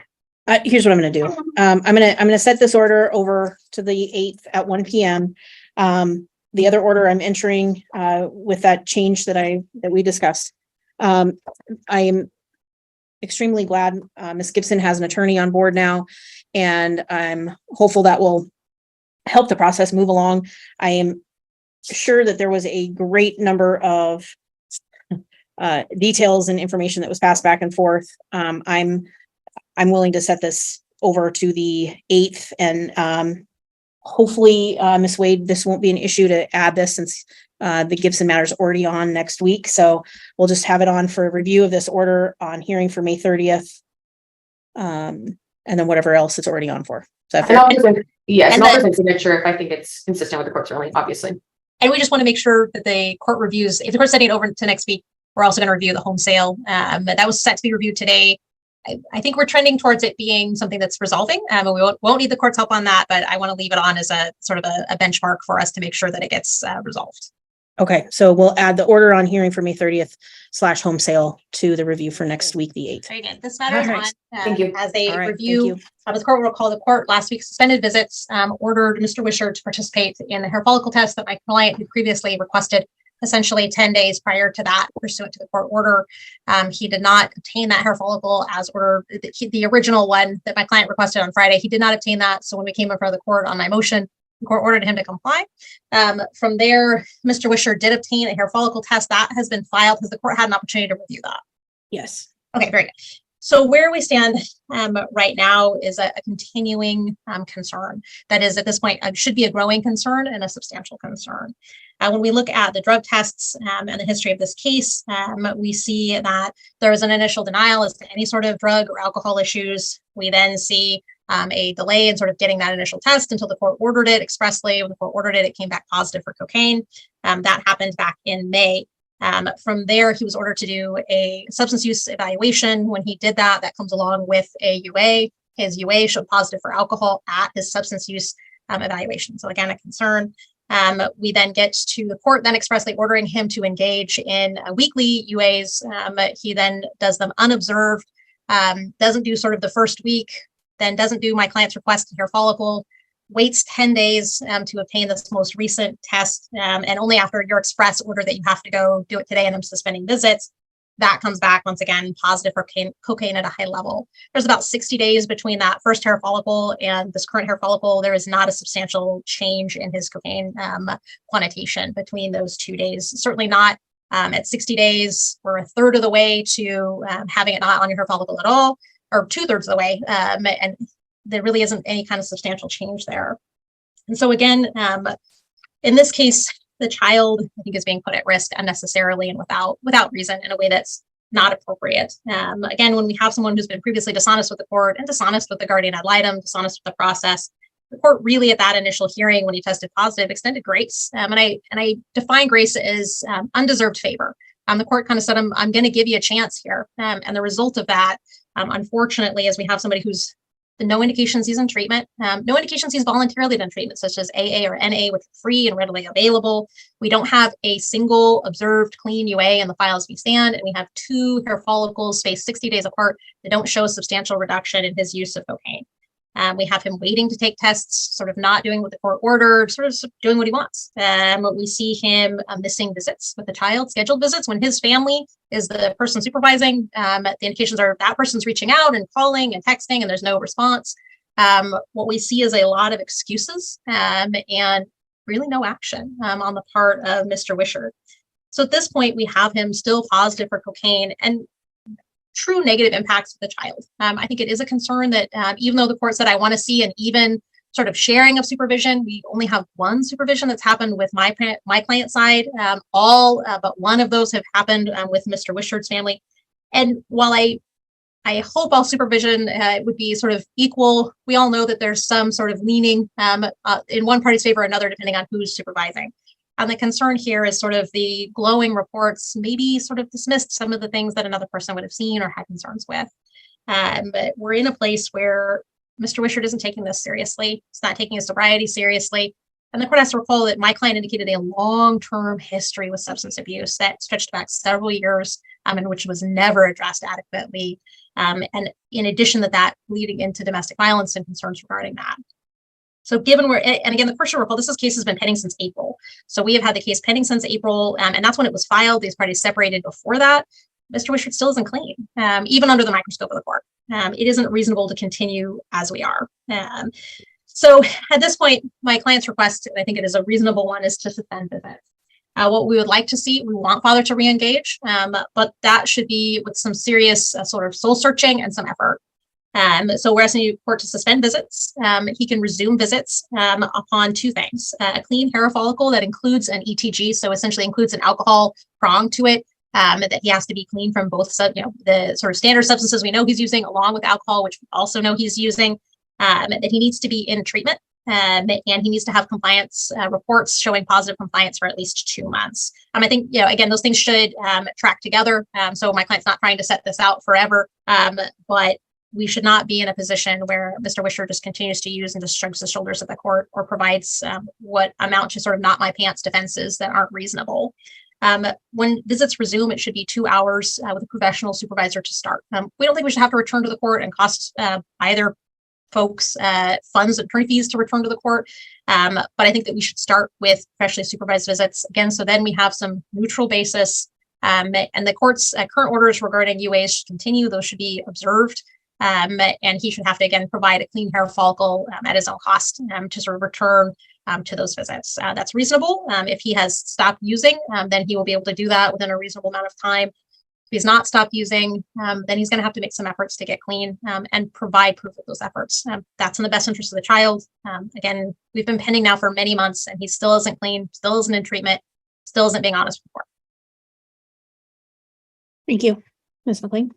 Here's what I'm going to do. I'm going to set this order over to the 8th at 1 p.m. The other order I'm entering with that change that we discussed. I am extremely glad Ms. Gibson has an attorney on board now, and I'm hopeful that will help the process move along. I am sure that there was a great number of details and information that was passed back and forth. I'm willing to set this over to the 8th, and hopefully, Ms. Wade, this won't be an issue to add this, since the Gibson matter is already on next week. So we'll just have it on for review of this order on hearing for May 30th. And then whatever else it's already on for. So And I'll present, yes, and I'll present signature if I think it's consistent with the court's ruling, obviously. And we just want to make sure that the court reviews, if the court's setting it over to next week, we're also going to review the home sale. That was set to be reviewed today. I think we're trending towards it being something that's resolving. And we won't need the court's help on that, but I want to leave it on as a sort of a benchmark for us to make sure that it gets resolved. Okay, so we'll add the order on hearing for May 30th / home sale to the review for next week, the 8th. Very good. This matter is Alright. on Thank you. as a All right, thank review. you. The court will recall the court last week suspended visits, ordered Mr. Wisher to participate in the hair follicle test that my client had previously requested, essentially 10 days prior to that, pursuant to the court order. He did not obtain that hair follicle as ordered. The original one that my client requested on Friday, he did not obtain that. So when we came in front of the court on my motion, the court ordered him to comply. From there, Mr. Wisher did obtain a hair follicle test that has been filed because the court had an opportunity to review that. Yes. Okay, very good. So where we stand right now is a continuing concern. That is, at this point, should be a growing concern and a substantial concern. When we look at the drug tests and the history of this case, we see that there was an initial denial as to any sort of drug or alcohol issues. We then see a delay in sort of getting that initial test until the court ordered it expressly. When the court ordered it, it came back positive for cocaine. That happened back in May. From there, he was ordered to do a substance use evaluation. When he did that, that comes along with a UA. His UA showed positive for alcohol at his substance use evaluation. So again, a concern. We then get to the court then expressly ordering him to engage in weekly UAs. He then does them unobserved, doesn't do sort of the first week, then doesn't do my client's requested hair follicle, waits 10 days to obtain this most recent test, and only after your express order that you have to go do it today and I'm suspending visits, that comes back once again positive for cocaine at a high level. There's about 60 days between that first hair follicle and this current hair follicle. There is not a substantial change in his cocaine quantitation between those 2 days. Certainly not at 60 days. We're a third of the way to having it not on your hair follicle at all, or 2/3 of the way, and there really isn't any kind of substantial change there. And so again, in this case, the child, I think, is being put at risk unnecessarily and without reason in a way that's not appropriate. Again, when we have someone who's been previously dishonest with the court and dishonest with the guardian ad litem, dishonest with the process, the court really at that initial hearing when he tested positive extended grace. And I define grace as undeserved favor. The court kind of said, I'm going to give you a chance here. And the result of that, unfortunately, is we have somebody who's no indications he's in treatment, no indications he's voluntarily done treatment, such as AA or NA, which are free and readily available. We don't have a single observed clean UA in the file as we stand, and we have 2 hair follicles spaced 60 days apart that don't show a substantial reduction in his use of cocaine. We have him waiting to take tests, sort of not doing what the court ordered, sort of doing what he wants. We see him missing visits with the child, scheduled visits when his family is the person supervising. The indications are that person's reaching out and calling and texting, and there's no response. What we see is a lot of excuses and really no action on the part of Mr. Wisher. So at this point, we have him still positive for cocaine and true negative impacts of the child. I think it is a concern that even though the court said, I want to see an even sort of sharing of supervision, we only have 1 supervision that's happened with my client side. All but 1 of those have happened with Mr. Wisher's family. And while I hope all supervision would be sort of equal, we all know that there's some sort of leaning in one party's favor or another, depending on who's supervising. And the concern here is sort of the glowing reports maybe sort of dismissed some of the things that another person would have seen or had concerns with. But we're in a place where Mr. Wisher isn't taking this seriously. He's not taking his sobriety seriously. And the court has to recall that my client indicated a long-term history with substance abuse that stretched back several years and which was never addressed adequately. And in addition to that, leading into domestic violence and concerns regarding that. So given and again, the court should recall, this case has been pending since April. So we have had the case pending since April, and that's when it was filed. These parties separated before that. Mr. Wishart still isn't clean, even under the microscope of the court. It isn't reasonable to continue as we are. So at this point, my client's request, and I think it is a reasonable one, is to suspend visits. What we would like to see, we want father to re-engage, but that should be with some serious sort of soul searching and some effort. So we're asking the court to suspend visits. He can resume visits upon two things: a clean hair follicle that includes an ETG, so essentially includes an alcohol prong to it, that he has to be clean from both, the sort of standard substances we know he's using, along with alcohol, which we also know he's using. That he needs to be in treatment, and he needs to have compliance reports showing positive compliance for at least 2 months. I think, again, those things should track together. So my client's not trying to set this out forever, but we should not be in a position where Mr. Wishart just continues to use and just shrugs his shoulders at the court or provides what amount to sort of not my pants defenses that aren't reasonable. When visits resume, it should be 2 hours with a professional supervisor to start. We don't think we should have to return to the court and cost either folks funds and attorney fees to return to the court. But I think that we should start with professionally supervised visits again. So then we have some neutral basis, and the court's current orders regarding UAs should continue. Those should be observed. And he should have to, again, provide a clean hair follicle at his own cost to sort of return to those visits. That's reasonable. If he has stopped using, then he will be able to do that within a reasonable amount of time. If he's not stopped using, then he's going to have to make some efforts to get clean and provide proof of those efforts. That's in the best interest of the child. Again, we've been pending now for many months, and he still isn't clean, still isn't in treatment, still isn't being honest with the court. Thank you. Ms. McLean.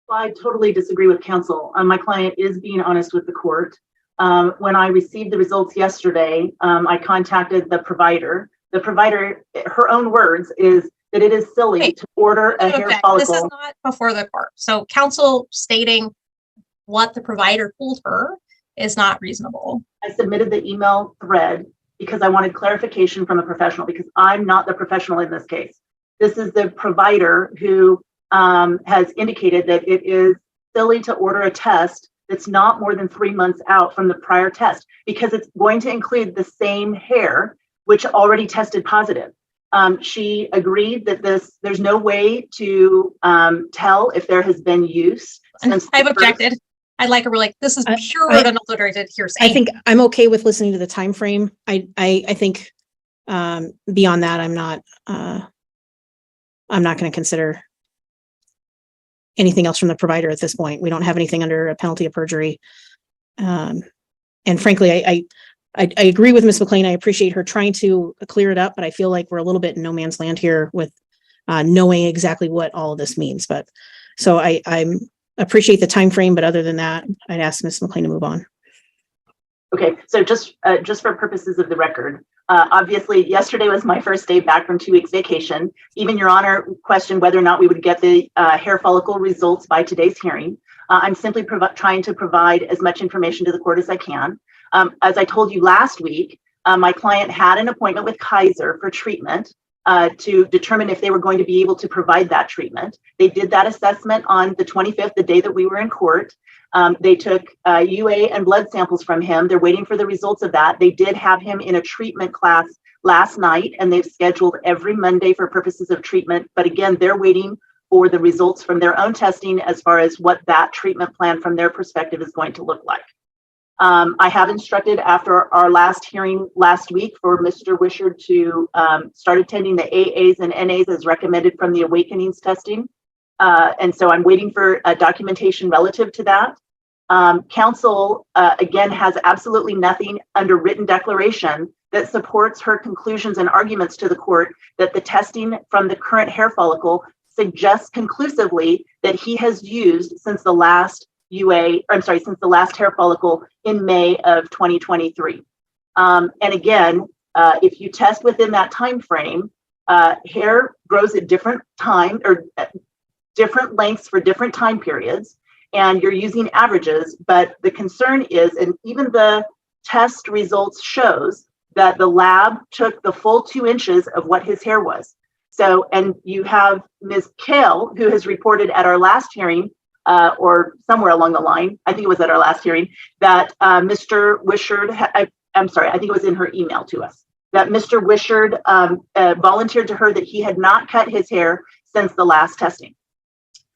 Well, I totally disagree with counsel. My client is being honest with the court. When I received the results yesterday, I contacted the provider. The provider, her own words, is that it is silly to order a hair follicle. This is not before the court. So counsel stating what the provider told her is not reasonable. I submitted the email thread because I wanted clarification from a professional, because I'm not the professional in this case. This is the provider who has indicated that it is silly to order a test that's not more than 3 months out from the prior test, because it's going to include the same hair, which already tested positive. She agreed that there's no way to tell if there has been use. I've objected. I'd like a really, this is pure unadulterated hearsay. I think I'm okay with listening to the time frame. I think beyond that, I'm not going to consider anything else from the provider at this point. We don't have anything under a penalty of perjury. And frankly, I agree with Ms. McLean. I appreciate her trying to clear it up, but I feel like we're a little bit in no man's land here with knowing exactly what all of this means. But so I appreciate the time frame, but other than that, I'd ask Ms. McLean to move on. Okay, so just for purposes of the record, obviously yesterday was my first day back from 2 weeks vacation. Even Your Honor questioned whether or not we would get the hair follicle results by today's hearing. I'm simply trying to provide as much information to the court as I can. As I told you last week, my client had an appointment with Kaiser for treatment to determine if they were going to be able to provide that treatment. They did that assessment on the 25th, the day that we were in court. They took UA and blood samples from him. They're waiting for the results of that. They did have him in a treatment class last night, and they've scheduled every Monday for purposes of treatment. But again, they're waiting for the results from their own testing as far as what that treatment plan from their perspective is going to look like. I have instructed after our last hearing last week for Mr. Wishart to start attending the AAs and NAs as recommended from the Awakenings testing. And so I'm waiting for documentation relative to that. Counsel, again, has absolutely nothing under written declaration that supports her conclusions and arguments to the court that the testing from the current hair follicle suggests conclusively that he has used since the last since the last hair follicle in May of 2023. And again, if you test within that time frame, hair grows at different time or different lengths for different time periods, and you're using averages. But the concern is, and even the test results shows that the lab took the full 2 inches of what his hair was. So, and you have Ms. Kale, who has reported at our last hearing or somewhere along the line, I think it was at our last hearing, that Mr. Wishard, I'm sorry, I think it was in her email to us, that Mr. Wishard volunteered to her that he had not cut his hair since the last testing.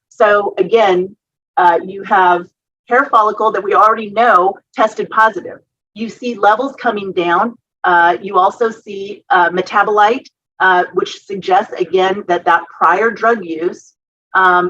So again, you have hair follicle that we already know tested positive. You see levels coming down. You also see metabolite, which suggests again that prior drug use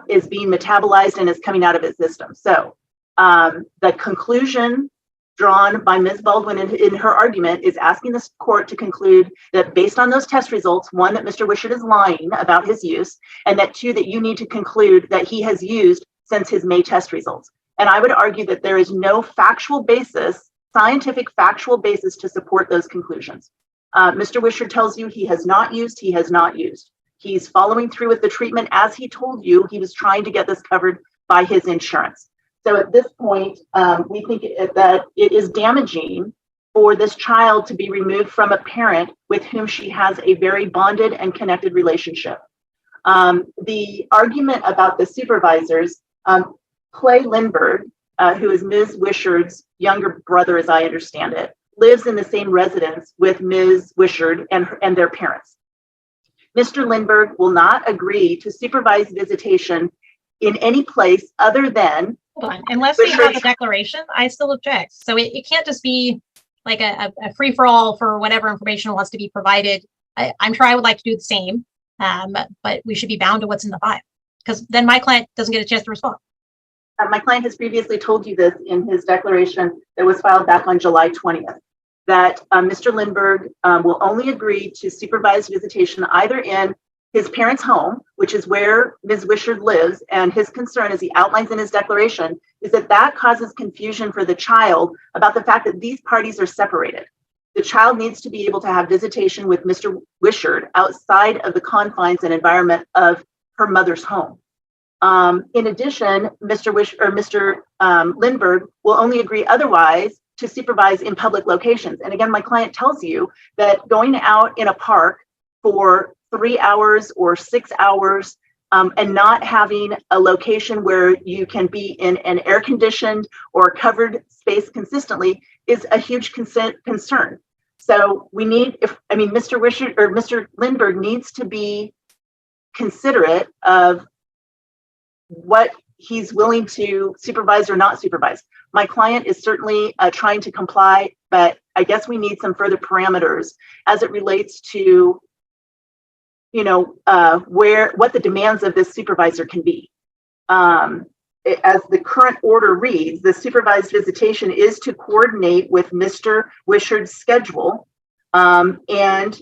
is being metabolized and is coming out of his system. So the conclusion drawn by Ms. Baldwin in her argument is asking this court to conclude that based on those test results, one, that Mr. Wishart is lying about his use, and that two, that you need to conclude that he has used since his May test results. And I would argue that there is no factual basis, scientific factual basis to support those conclusions. Mr. Wishart tells you he has not used, he has not used. He's following through with the treatment as he told you he was trying to get this covered by his insurance. So at this point, we think that it is damaging for this child to be removed from a parent with whom she has a very bonded and connected relationship. The argument about the supervisors, Clay Lindbergh, who is Ms. Wishart's younger brother, as I understand it, lives in the same residence with Ms. Wishart and their parents. Mr. Lindbergh will not agree to supervise visitation in any place other than. Hold on. Unless we have a declaration, I still object. So it can't just be like a free-for-all for whatever information wants to be provided. I'm sure I would like to do the same, but we should be bound to what's in the file, because then my client doesn't get a chance to respond. My client has previously told you this in his declaration that was filed back on July 20th, that Mr. Lindbergh will only agree to supervise visitation either in his parents' home, which is where Ms. Wishart lives, and his concern, as he outlines in his declaration, is that causes confusion for the child about the fact that these parties are separated. The child needs to be able to have visitation with Mr. Wishart outside of the confines and environment of her mother's home. In addition, Mr. Lindbergh will only agree otherwise to supervise in public locations. And again, my client tells you that going out in a park for 3 hours or 6 hours and not having a location where you can be in an air-conditioned or covered space consistently is a huge concern. So we need, Mr. Wishart or Mr. Lindbergh needs to be considerate of what he's willing to supervise or not supervise. My client is certainly trying to comply, but I guess we need some further parameters as it relates to, what the demands of this supervisor can be. As the current order reads, the supervised visitation is to coordinate with Mr. Wishart's schedule, and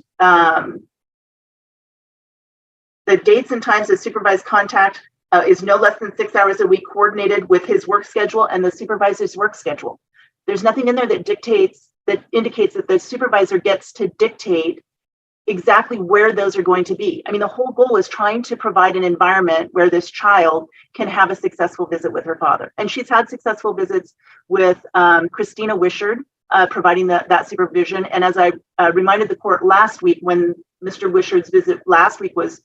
the dates and times of supervised contact is no less than 6 hours a week, coordinated with his work schedule and the supervisor's work schedule. There's nothing in there that indicates that the supervisor gets to dictate exactly where those are going to be. The whole goal is trying to provide an environment where this child can have a successful visit with her father. And she's had successful visits with Christina Wishart, providing that supervision. And as I reminded the court last week, when Mr. Wishart's visit last week was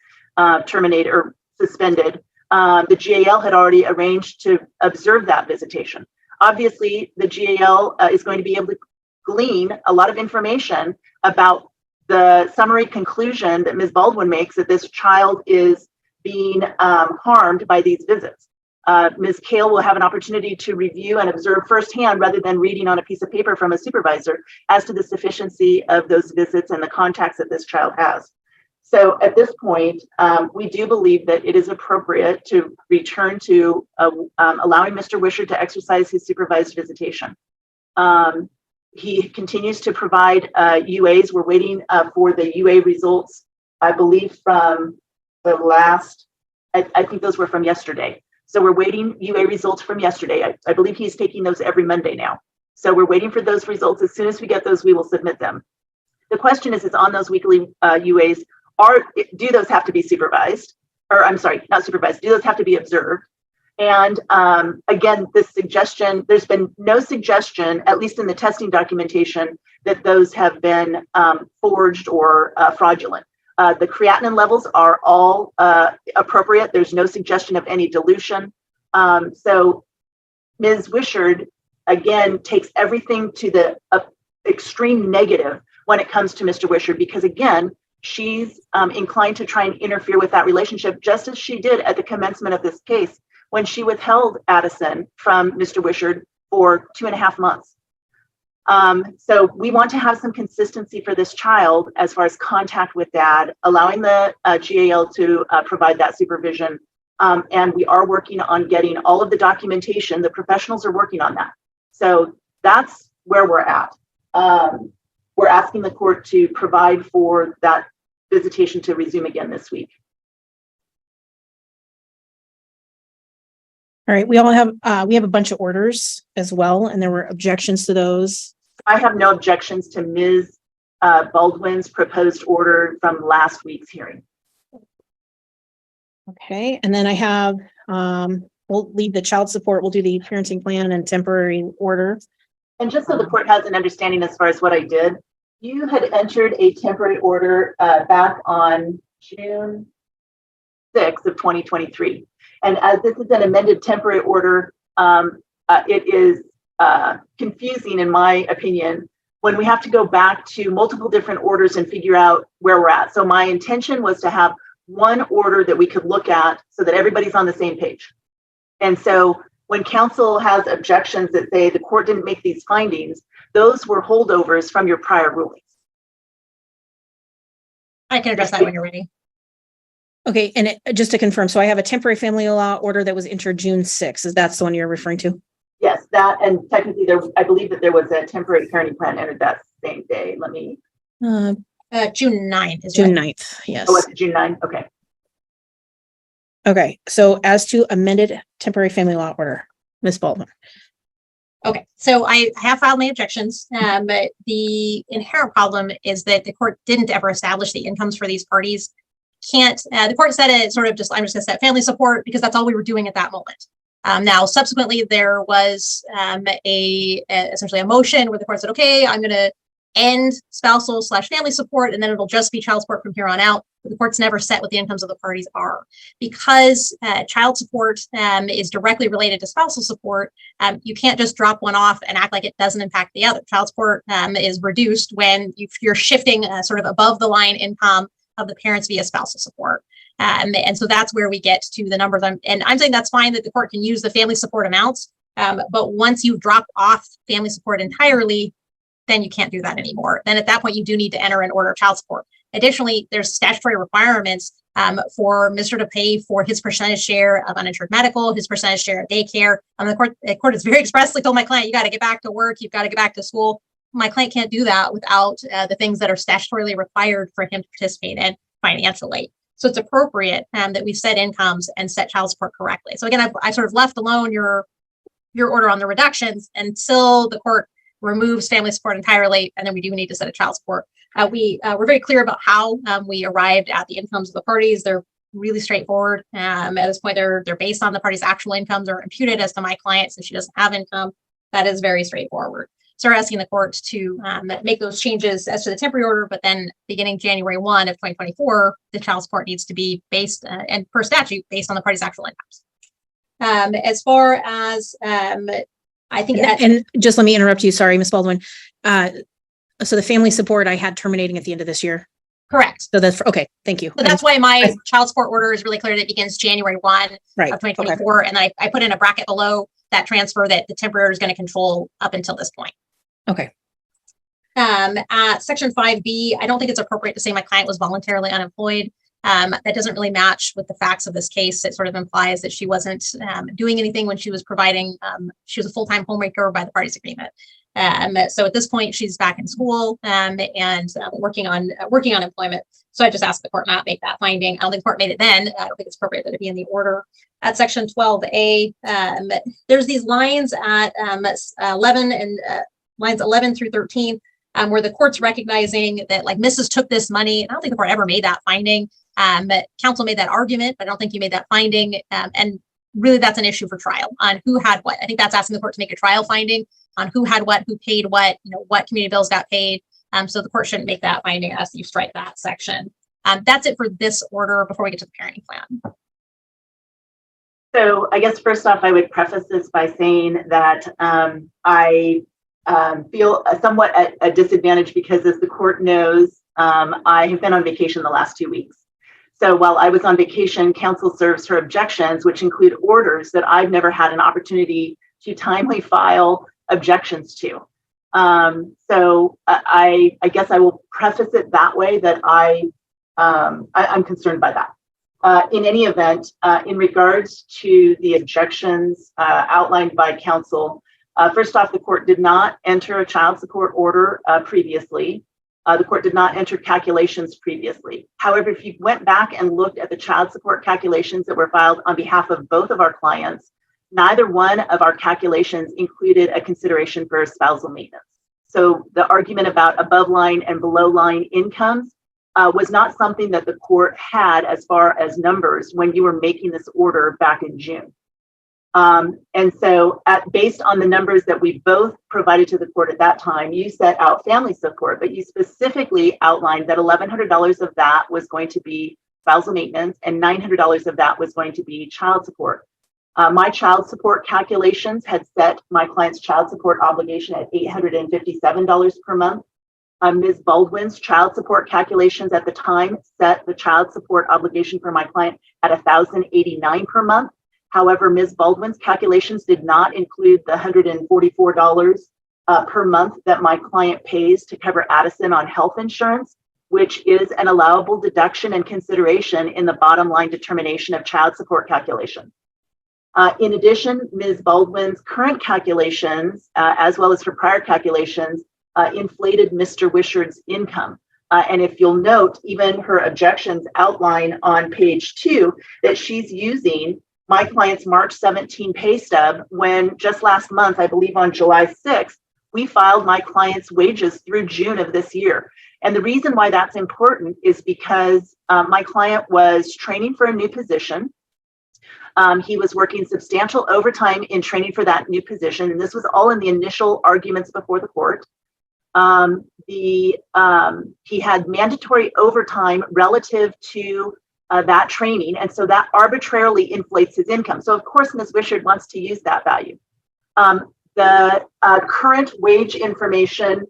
terminated or suspended, the GAL had already arranged to observe that visitation. Obviously, the GAL is going to be able to glean a lot of information about the summary conclusion that Ms. Baldwin makes, that this child is being harmed by these visits. Ms. Kale will have an opportunity to review and observe firsthand, rather than reading on a piece of paper from a supervisor, as to the sufficiency of those visits and the contacts that this child has. So at this point, we do believe that it is appropriate to return to allowing Mr. Wishart to exercise his supervised visitation. He continues to provide UAs. We're waiting for the UA results, I believe, from the last, I think those were from yesterday. So we're waiting UA results from yesterday. I believe he's taking those every Monday now. So we're waiting for those results. As soon as we get those, we will submit them. The question is on those weekly UAs, do those have to be supervised? Or I'm sorry, not supervised. Do those have to be observed? And again, this suggestion, there's been no suggestion, at least in the testing documentation, that those have been forged or fraudulent. The creatinine levels are all appropriate. There's no suggestion of any dilution. So Ms. Wishard, again, takes everything to the extreme negative when it comes to Mr. Wishard, because again, she's inclined to try and interfere with that relationship, just as she did at the commencement of this case when she withheld Addison from Mr. Wishard for 2.5 months. So we want to have some consistency for this child as far as contact with dad, allowing the GAL to provide that supervision. And we are working on getting all of the documentation. The professionals are working on that. So that's where we're at. We're asking the court to provide for that visitation to resume again this week. All right, we have a bunch of orders as well, and there were objections to those. I have no objections to Ms. Baldwin's proposed order from last week's hearing. Okay, and then I have, we'll leave the child support, we'll do the parenting plan and temporary order. And just so the court has an understanding as far as what I did, you had entered a temporary order back on June 6th of 2023. And as this is an amended temporary order, it is confusing, in my opinion, when we have to go back to multiple different orders and figure out where we're at. So my intention was to have one order that we could look at so that everybody's on the same page. And so when counsel has objections that say the court didn't make these findings, those were holdovers from your prior rulings. I can address that when you're ready. Okay, and just to confirm, so I have a temporary family law order that was entered June 6th. Is that the one you're referring to? Yes, that, and technically I believe that there was a temporary parenting plan entered that same day. Let me. June 9th is June right. 9th, yes. Oh, it's June 9th, okay. Okay, so as to amended temporary family law order, Ms. Baldwin. Okay, so I have filed my objections, but the inherent problem is that the court didn't ever establish the incomes for these parties. The court said it sort of just, I'm just gonna set family support because that's all we were doing at that moment. Now, subsequently, there was essentially a motion where the court said, okay, I'm gonna end spousal/family support, and then it'll just be child support from here on out. But the court's never set what the incomes of the parties are. Because child support is directly related to spousal support, you can't just drop one off and act like it doesn't impact the other. Child support is reduced when you're shifting sort of above the line income of the parents via spousal support. And so that's where we get to the numbers. I'm saying that's fine that the court can use the family support amounts, but once you drop off family support entirely, then you can't do that anymore. Then at that point, you do need to enter an order of child support. Additionally, there's statutory requirements for Mr. to pay for his percentage share of uninsured medical, his percentage share of daycare. The court has very expressly told my client, you got to get back to work, you've got to get back to school. My client can't do that without the things that are statutorily required for him to participate in financially. So it's appropriate that we set incomes and set child support correctly. So again, I sort of left alone your order on the reductions until the court removes family support entirely, and then we do need to set a child support. We're very clear about how we arrived at the incomes of the parties. They're really straightforward. At this point, they're based on the party's actual incomes or imputed as to my client since she doesn't have income. That is very straightforward. So we're asking the court to make those changes as to the temporary order, but then beginning January 1 of 2024, the child support needs to be based and per statute based on the party's actual incomes. As far as I think, and just let me interrupt you. Sorry, Ms. Baldwin. So the family support I had terminating at the end of this year. Correct. So that's okay. Thank you. So that's why my child support order is really clear that it begins January 1 of 2024. Okay. And I put in a bracket below that transfer that the temporary order is going to control up until this point. Okay. At section 5B, I don't think it's appropriate to say my client was voluntarily unemployed. That doesn't really match with the facts of this case. It sort of implies that she wasn't doing anything when she was providing, she was a full-time homemaker by the parties' agreement. So at this point, she's back in school and working on employment. So I just asked the court not make that finding. I don't think the court made it then. I don't think it's appropriate that it be in the order. At section 12A, there's these lines at 11 and lines 11 through 13, where the court's recognizing that like Mrs. took this money. I don't think the court ever made that finding. But counsel made that argument, but I don't think you made that finding. And really that's an issue for trial on who had what. I think that's asking the court to make a trial finding on who had what, who paid what, what community bills got paid. So the court shouldn't make that finding as you strike that section. That's it for this order before we get to the parenting plan. So I guess first off, I would preface this by saying that I feel somewhat at a disadvantage because, as the court knows, I have been on vacation the last 2 weeks. So while I was on vacation, counsel serves her objections, which include orders that I've never had an opportunity to timely file objections to. So I guess I will preface it that way, that I'm concerned by that. In any event, in regards to the objections outlined by counsel, first off, the court did not enter a child support order previously. The court did not enter calculations previously. However, if you went back and looked at the child support calculations that were filed on behalf of both of our clients, neither one of our calculations included a consideration for spousal maintenance. So the argument about above line and below line incomes was not something that the court had as far as numbers when you were making this order back in June. And so based on the numbers that we both provided to the court at that time, you set out family support, but you specifically outlined that $1,100 of that was going to be spousal maintenance and $900 of that was going to be child support. My child support calculations had set my client's child support obligation at $857 per month. Ms. Baldwin's child support calculations at the time set the child support obligation for my client at $1,089 per month. However, Ms. Baldwin's calculations did not include the $144 per month that my client pays to cover Addison on health insurance, which is an allowable deduction and consideration in the bottom line determination of child support calculation. In addition, Ms. Baldwin's current calculations, as well as her prior calculations, inflated Mr. Wishard's income. And if you'll note, even her objections outline on page 2 that she's using my client's March 17 pay stub when just last month, I believe on July 6th, we filed my client's wages through June of this year. And the reason why that's important is because my client was training for a new position. He was working substantial overtime in training for that new position. And this was all in the initial arguments before the court. He had mandatory overtime relative to that training. And so that arbitrarily inflates his income. So of course, Ms. Wishard wants to use that value. The current wage information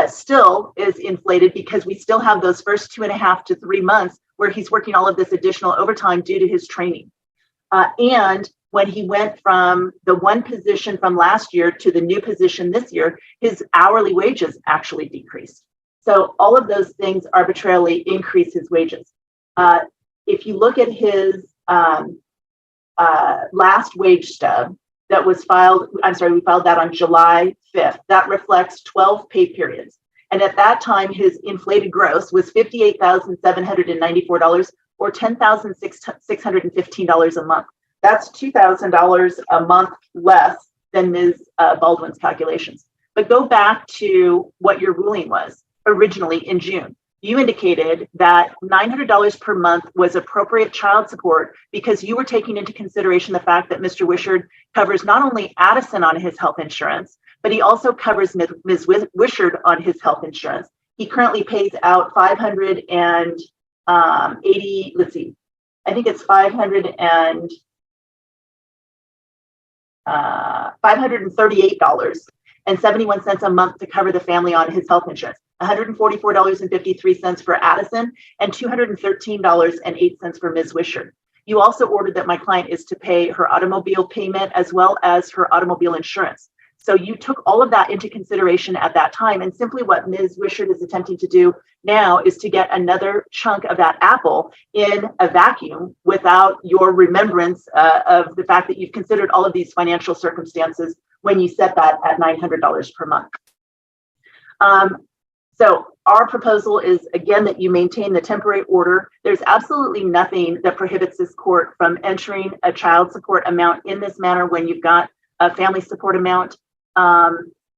still is inflated because we still have those first 2.5 to 3 months where he's working all of this additional overtime due to his training. And when he went from the one position from last year to the new position this year, his hourly wages actually decreased. So all of those things arbitrarily increase his wages. If you look at his last wage stub that was filed, we filed that on July 5th. That reflects 12 pay periods. And at that time, his inflated gross was $58,794 or $10,615 a month. That's $2,000 a month less than Ms. Baldwin's calculations. But go back to what your ruling was originally in June. You indicated that $900 per month was appropriate child support because you were taking into consideration the fact that Mr. Wishard covers not only Addison on his health insurance, but he also covers Ms. Wishard on his health insurance. He currently pays out $538 and 71 cents a month to cover the family on his health insurance, $144.53 for Addison, and $213.08 for Ms. Wishard. You also ordered that my client is to pay her automobile payment as well as her automobile insurance. So you took all of that into consideration at that time. And simply what Ms. Wishard is attempting to do now is to get another chunk of that apple in a vacuum without your remembrance of the fact that you've considered all of these financial circumstances when you set that at $900 per month. So our proposal is, again, that you maintain the temporary order. There's absolutely nothing that prohibits this court from entering a child support amount in this manner when you've got a family support amount.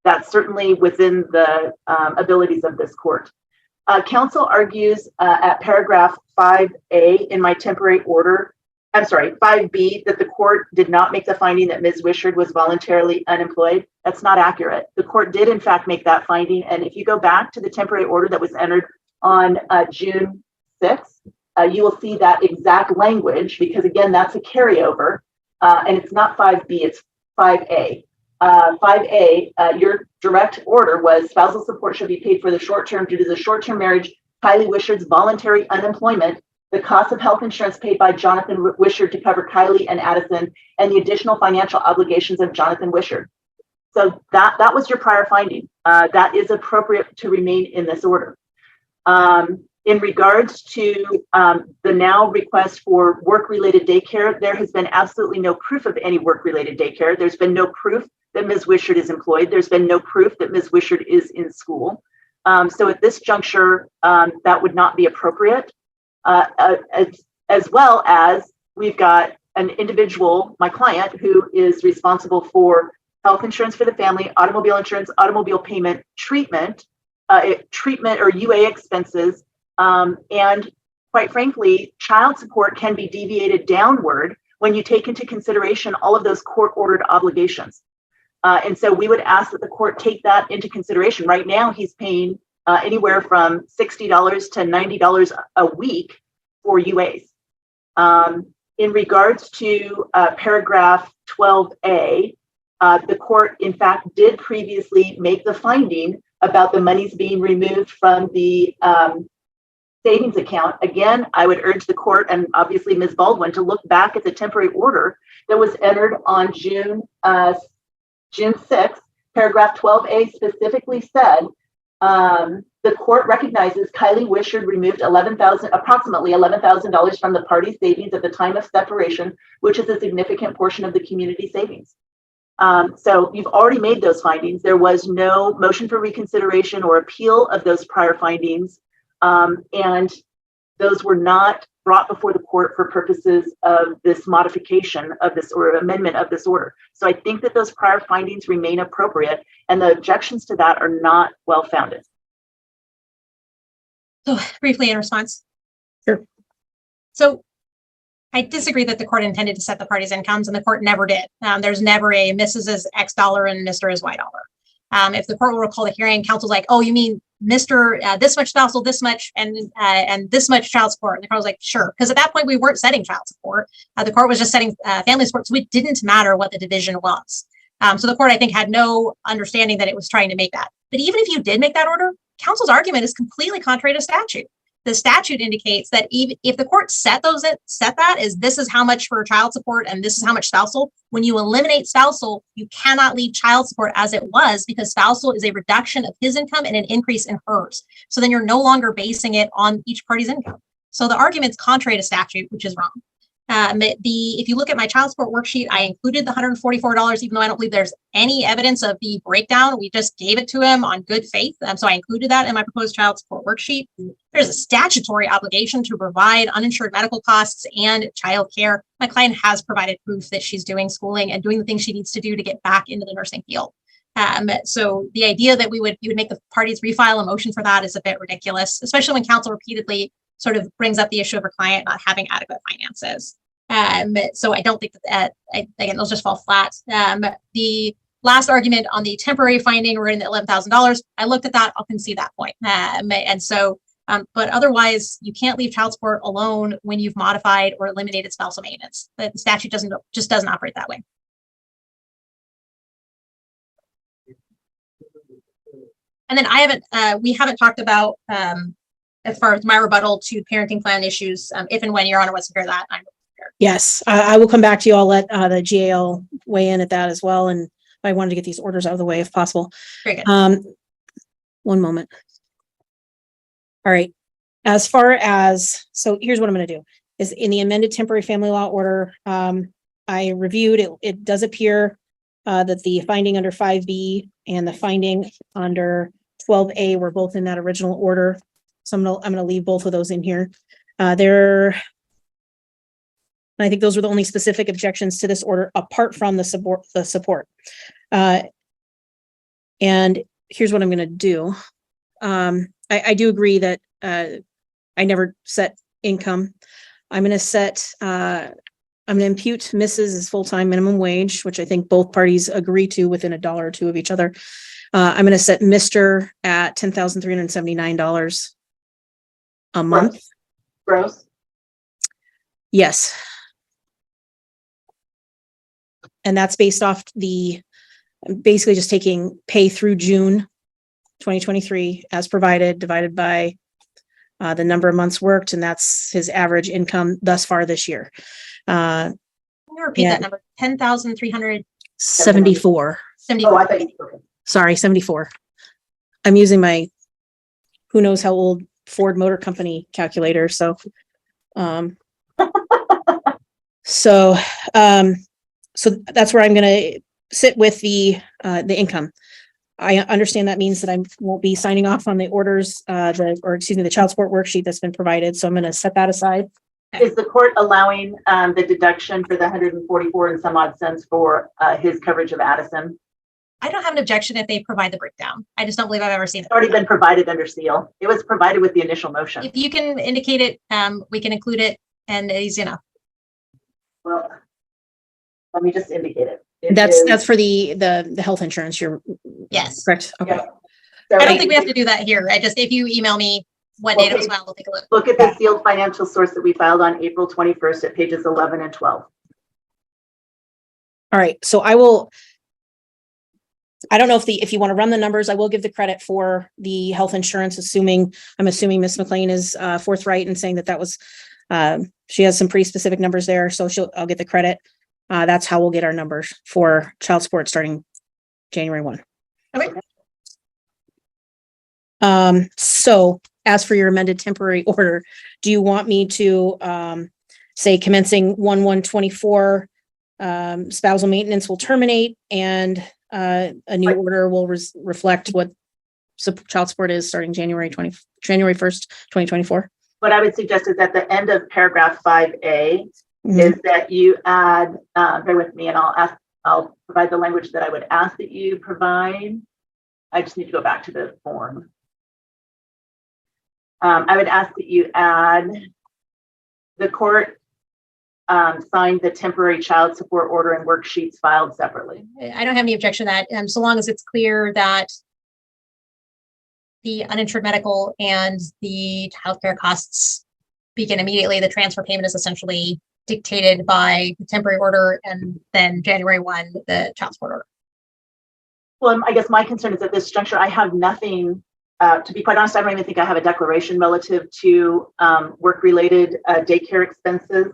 That's certainly within the abilities of this court. Counsel argues at paragraph 5A in my temporary order, 5B, that the court did not make the finding that Ms. Wishard was voluntarily unemployed. That's not accurate. The court did in fact make that finding. And if you go back to the temporary order that was entered on June 6th, you will see that exact language, because again, that's a carryover. and it's not 5B, it's 5A. 5A, your direct order was spousal support should be paid for the short term due to the short-term marriage, Kylie Wishard's voluntary unemployment, the cost of health insurance paid by Jonathan Wishard to cover Kylie and Addison, and the additional financial obligations of Jonathan Wishard. So that was your prior finding. That is appropriate to remain in this order. In regards to the now request for work-related daycare, there has been absolutely no proof of any work-related daycare. There's been no proof that Ms. Wishard is employed. There's been no proof that Ms. Wishard is in school. So at this juncture, that would not be appropriate. As well as we've got an individual, my client, who is responsible for health insurance for the family, automobile insurance, automobile payment, treatment or UA expenses, and quite frankly, child support can be deviated downward when you take into consideration all of those court-ordered obligations. And so we would ask that the court take that into consideration. Right now, he's paying anywhere from $60 to $90 a week for UAs. In regards to paragraph 12A, the court, in fact, did previously make the finding about the monies being removed from the savings account. Again, I would urge the court and obviously Ms. Baldwin to look back at the temporary order that was entered on June 6th. Paragraph 12A specifically said, the court recognizes Kylie Wishard removed approximately $11,000 from the party savings at the time of separation, which is a significant portion of the community savings. So you've already made those findings. There was no motion for reconsideration or appeal of those prior findings. And those were not brought before the court for purposes of this modification of this or amendment of this order. So I think that those prior findings remain appropriate and the objections to that are not well-founded. So briefly in response. Sure. So I disagree that the court intended to set the parties' incomes, and the court never did. There's never a Mrs. is X dollar and Mr. is Y dollar. If the court will recall the hearing, counsel's like, oh, you mean Mr. This much spousal, this much, and this much child support. And the court was like, sure. Because at that point, we weren't setting child support. The court was just setting family support. So it didn't matter what the division was. So the court, I think, had no understanding that it was trying to make that. But even if you did make that order, counsel's argument is completely contrary to statute. The statute indicates that even if the court set that as this is how much for child support and this is how much spousal, when you eliminate spousal, you cannot leave child support as it was because spousal is a reduction of his income and an increase in hers. So then you're no longer basing it on each party's income. So the argument's contrary to statute, which is wrong. If you look at my child support worksheet, I included the $144, even though I don't believe there's any evidence of the breakdown. We just gave it to him on good faith. So I included that in my proposed child support worksheet. There's a statutory obligation to provide uninsured medical costs and child care. My client has provided proof that she's doing schooling and doing the things she needs to do to get back into the nursing field. So the idea that you would make the parties refile a motion for that is a bit ridiculous, especially when counsel repeatedly sort of brings up the issue of her client not having adequate finances. So I don't think that, again, those just fall flat. The last argument on the temporary finding regarding the $11,000, I looked at that, I'll concede that point. But otherwise, you can't leave child support alone when you've modified or eliminated spousal maintenance. The statute doesn't operate that way. And then we haven't talked about, as far as my rebuttal to parenting plan issues, if and when Your Honor wants to hear that, I'm prepared. Yes, I will come back to you. I'll let the GAL weigh in at that as well. And I wanted to get these orders out of the way if possible. Very good. One moment. All right. As far as, so here's what I'm going to do is in the amended temporary family law order, I reviewed it. It does appear that the finding under 5B and the finding under 12A were both in that original order. So I'm going to leave both of those in here. I think those were the only specific objections to this order apart from the support. And here's what I'm going to do. I do agree that I never set income. I'm going to impute Mrs. as full-time minimum wage, which I think both parties agree to within $1 or $2 of each other. I'm going to set Mr. at $10,379 a month. Gross? Yes. And that's based off basically just taking pay through June 2023 as provided, divided by the number of months worked, and that's his average income thus far this year. Can you repeat that number? 10,374. 74. Oh, I thought you, okay. Sorry, 74. I'm using my who knows how old Ford Motor Company calculator. So, so that's where I'm going to sit with the income. I understand that means that I won't be signing off on the orders, the child support worksheet that's been provided. So I'm going to set that aside. Is the court allowing the deduction for the 144 and some odd cents for his coverage of Addison? I don't have an objection if they provide the breakdown. I just don't believe I've ever seen it. It's already been provided under seal. It was provided with the initial motion. If you can indicate it, we can include it, and it's easy enough. Well, let me just indicate it. That's for the health insurance. Yes. Correct. Okay. Yeah. So I don't think we have to do that here. If you email me what date it was filed, we'll take a look. Look at the sealed financial source that we filed on April 21st at pages 11 and 12. All right. So I don't know if you want to run the numbers, I will give the credit for the health insurance, I'm assuming Ms. McLean is forthright in saying that was, she has some pretty specific numbers there. So I'll get the credit. That's how we'll get our numbers for child support starting January 1. Okay. So as for your amended temporary order, do you want me to say commencing 1/1/24, spousal maintenance will terminate and a new order will reflect what child support is starting January 1st, 2024? What I would suggest is at the end of paragraph 5A is that you add, bear with me, and I'll provide the language that I would ask that you provide. I just need to go back to the form. I would ask that you add the court signed the temporary child support order and worksheets filed separately. I don't have any objection to that, so long as it's clear that the uninsured medical and the childcare costs begin immediately. The transfer payment is essentially dictated by the temporary order, and then January 1, the child support order. Well, I guess my concern is at this juncture, I have nothing, to be quite honest, I don't even think I have a declaration relative to work-related daycare expenses.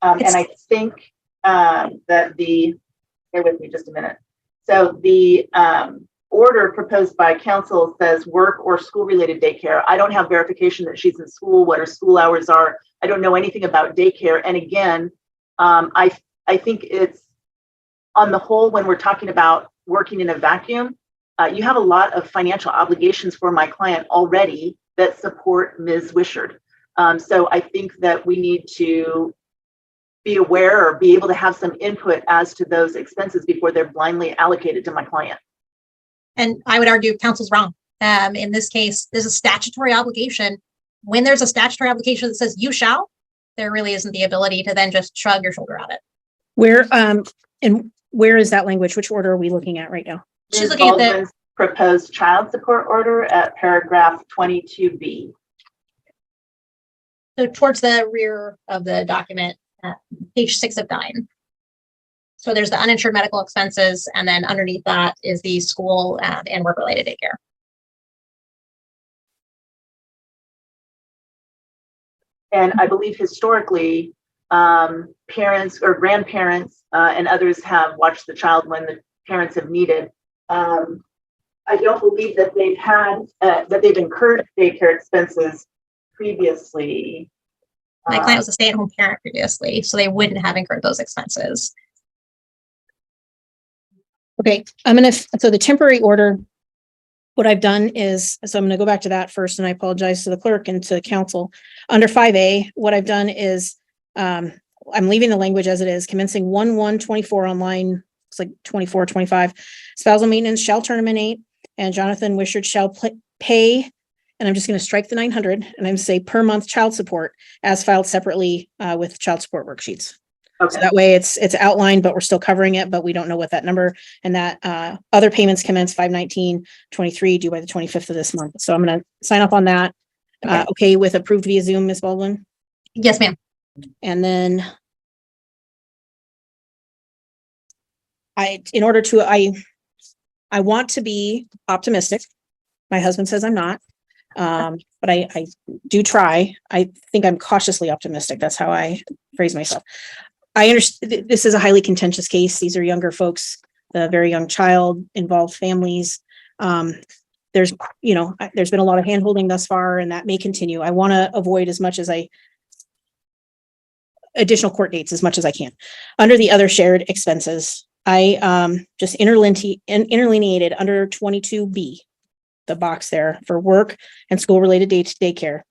And I think that bear with me just a minute. So the order proposed by council says work or school-related daycare. I don't have verification that she's in school, what her school hours are. I don't know anything about daycare. And again, I think it's on the whole, when we're talking about working in a vacuum, you have a lot of financial obligations for my client already that support Ms. Wishart. So I think that we need to be aware or be able to have some input as to those expenses before they're blindly allocated to my client. And I would argue council's wrong. In this case, there's a statutory obligation. When there's a statutory obligation that says you shall, there really isn't the ability to then just shrug your shoulder at it. Where is that language? Which order are we looking at right now? She's looking at the proposed child support order at paragraph 22B. So towards the rear of the document, page 6 of 9. So there's the uninsured medical expenses, and then underneath that is the school and work-related daycare. And I believe historically, parents or grandparents and others have watched the child when the parents have needed. I don't believe that they've had that they've incurred daycare expenses previously. My client was a stay-at-home parent previously, so they wouldn't have incurred those expenses. Okay, so the temporary order, what I've done is, so I'm going to go back to that first, and I apologize to the clerk and to council. Under 5A, what I've done is, I'm leaving the language as it is, commencing 1/1/24 on line, it's like 24, 25. Spousal maintenance shall terminate, and Jonathan Wishart shall pay, and I'm just going to strike the 900, and I'm going to say per month child support as filed separately with child support worksheets. Okay. So that way it's outlined, but we're still covering it, but we don't know what that number, and that other payments commence 5/19/23 due by the 25th of this month. So I'm going to sign up on that. Okay, with approved via Zoom, Ms. Baldwin? Yes, ma'am. And then I want to be optimistic. My husband says I'm not. But I do try. I think I'm cautiously optimistic. That's how I phrase myself. I understand this is a highly contentious case. These are younger folks, the very young child, involved families. There's been a lot of handholding thus far, and that may continue. I want to avoid additional court dates as much as I can. Under the other shared expenses, I just interlineated under 22B, the box there for work and school related daycare.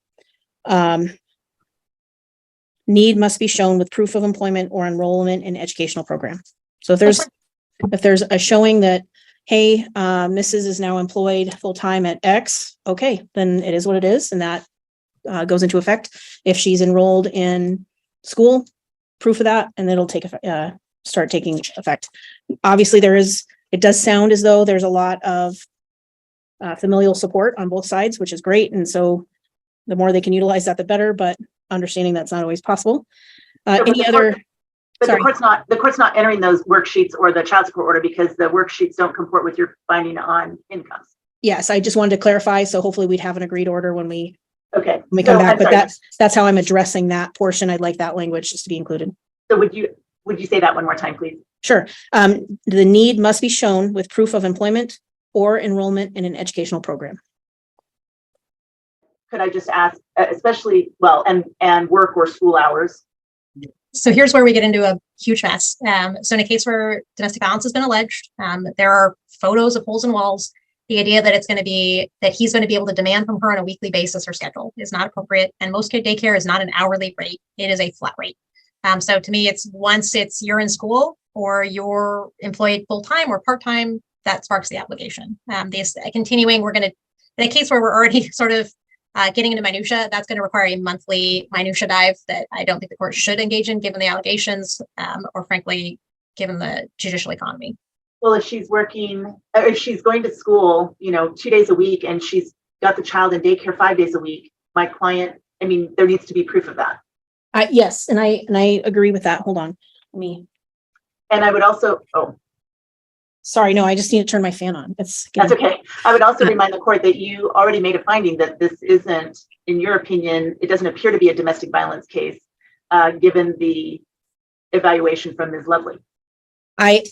Need must be shown with proof of employment or enrollment in educational program. So if there's a showing that, hey, Mrs. is now employed full-time at X, okay, then it is what it is. And that goes into effect. If she's enrolled in school, proof of that, and it'll start taking effect. Obviously it does sound as though there's a lot of familial support on both sides, which is great. And so the more they can utilize that, the better, but understanding that's not always possible. The court's not entering those worksheets or the child support order because the worksheets don't comport with your finding on incomes. Yes, I just wanted to clarify. So hopefully we'd have an agreed order when we come back, but that's how I'm addressing that portion. I'd like that language just to be included. So would you say that one more time, please? Sure. The need must be shown with proof of employment or enrollment in an educational program. Could I just ask, especially, and work or school hours? So here's where we get into a huge mess. So in a case where domestic violence has been alleged, there are photos of holes in walls. The idea that he's going to be able to demand from her on a weekly basis her schedule is not appropriate. And most kid daycare is not an hourly rate. It is a flat rate. So to me, it's once you're in school or you're employed full-time or part-time, that sparks the obligation. Continuing, in a case where we're already sort of getting into minutia, that's going to require a monthly minutia dive that I don't think the court should engage in, given the allegations, or frankly, given the judicial economy. Well, if she's going to school, 2 days a week, and she's got the child in daycare 5 days a week, my client, there needs to be proof of that. Yes, and I agree with that. Hold on, And I would also, sorry, no, I just need to turn my fan on. That's okay. I would also remind the court that you already made a finding that this isn't, in your opinion, it doesn't appear to be a domestic violence case, given the evaluation from Ms. Lovely. I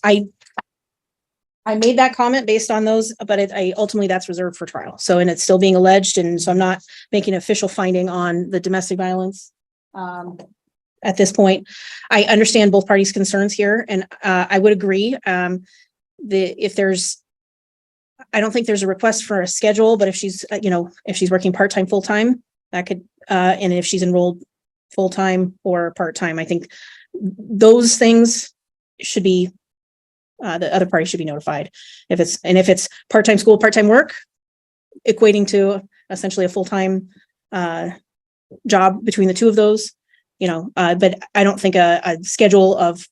made that comment based on those, but ultimately that's reserved for trial. So, and it's still being alleged. And so I'm not making an official finding on the domestic violence at this point. I understand both parties' concerns here, and I would agree. I don't think there's a request for a schedule, but if she's working part-time, full-time, that could, and if she's enrolled full-time or part-time, I think those things should be, the other party should be notified. If it's part-time school, part-time work, equating to essentially a full-time job between the two of those, but I don't think a schedule of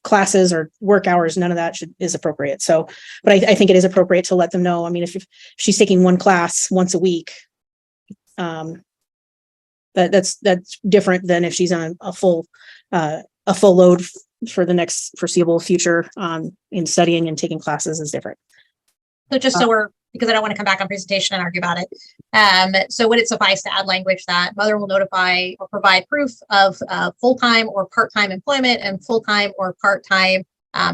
classes or work hours, none of that is appropriate. So, but I think it is appropriate to let them know. If she's taking one class once a week, that's different than if she's on a full load for the next foreseeable future in studying and taking classes is different. So just because I don't want to come back on presentation and argue about it. So would it suffice to add language that mother will notify or provide proof of full-time or part-time employment and full-time or part-time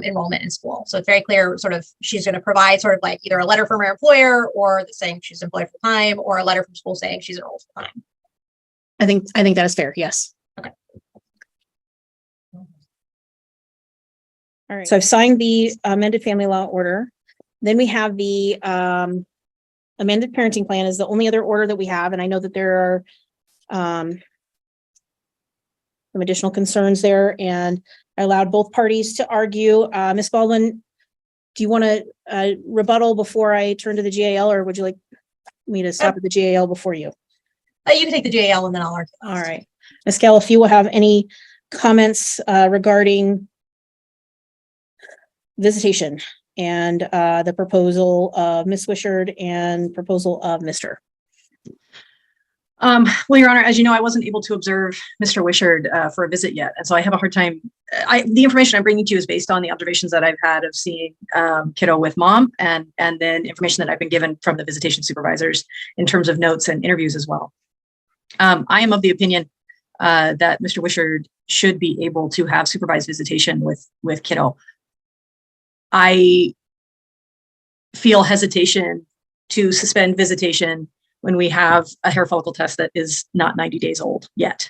enrollment in school? So it's very clear, she's going to provide either a letter from her employer or saying she's employed full-time, or a letter from school saying she's enrolled full-time. I think that is fair. Yes. Okay. All right. So I've signed the amended family law order. Then we have the amended parenting plan is the only other order that we have. And I know that there are some additional concerns there, and I allowed both parties to argue. Ms. Baldwin, do you want to rebuttal before I turn to the GAL, or would you like me to stop at the GAL before you? You can take the GAL and then I'll argue. All right. Ms. Gal, if you will have any comments regarding visitation and the proposal of Ms. Wishard and proposal of Mr. Well, Your Honor, as you know, I wasn't able to observe Mr. Wishard for a visit yet. And so I have a hard time. The information I'm bringing to you is based on the observations that I've had of seeing kiddo with mom and then information that I've been given from the visitation supervisors in terms of notes and interviews as well. I am of the opinion that Mr. Wishard should be able to have supervised visitation with kiddo. I feel hesitation to suspend visitation when we have a hair follicle test that is not 90 days old yet.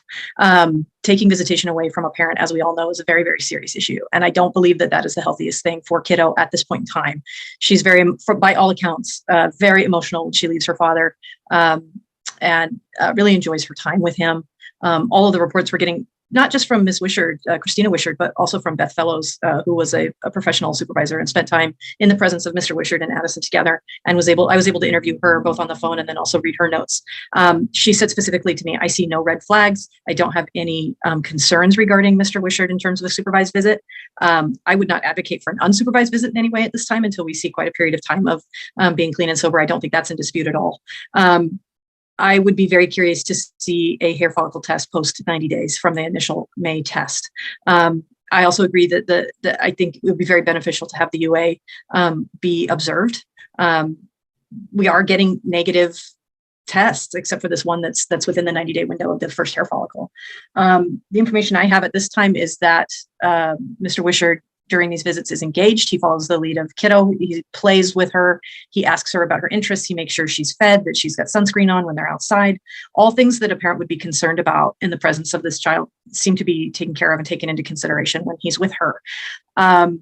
Taking visitation away from a parent, as we all know, is a very, very serious issue. And I don't believe that that is the healthiest thing for kiddo at this point in time. She's by all accounts, very emotional when she leaves her father and really enjoys her time with him. All of the reports we're getting, not just from Ms. Wishard, Christina Wishard, but also from Beth Fellows, who was a professional supervisor and spent time in the presence of Mr. Wishard and Addison together, and I was able to interview her both on the phone and then also read her notes. She said specifically to me, I see no red flags. I don't have any concerns regarding Mr. Wishard in terms of a supervised visit. I would not advocate for an unsupervised visit in any way at this time until we see quite a period of time of being clean and sober. I don't think that's in dispute at all. I would be very curious to see a hair follicle test post 90 days from the initial May test. I also agree that I think it would be very beneficial to have the UA be observed. We are getting negative tests, except for this one that's within the 90-day window of the first hair follicle. The information I have at this time is that Mr. Wishard during these visits is engaged. He follows the lead of kiddo. He plays with her. He asks her about her interests. He makes sure she's fed, that she's got sunscreen on when they're outside. All things that a parent would be concerned about in the presence of this child seem to be taken care of and taken into consideration when he's with her. After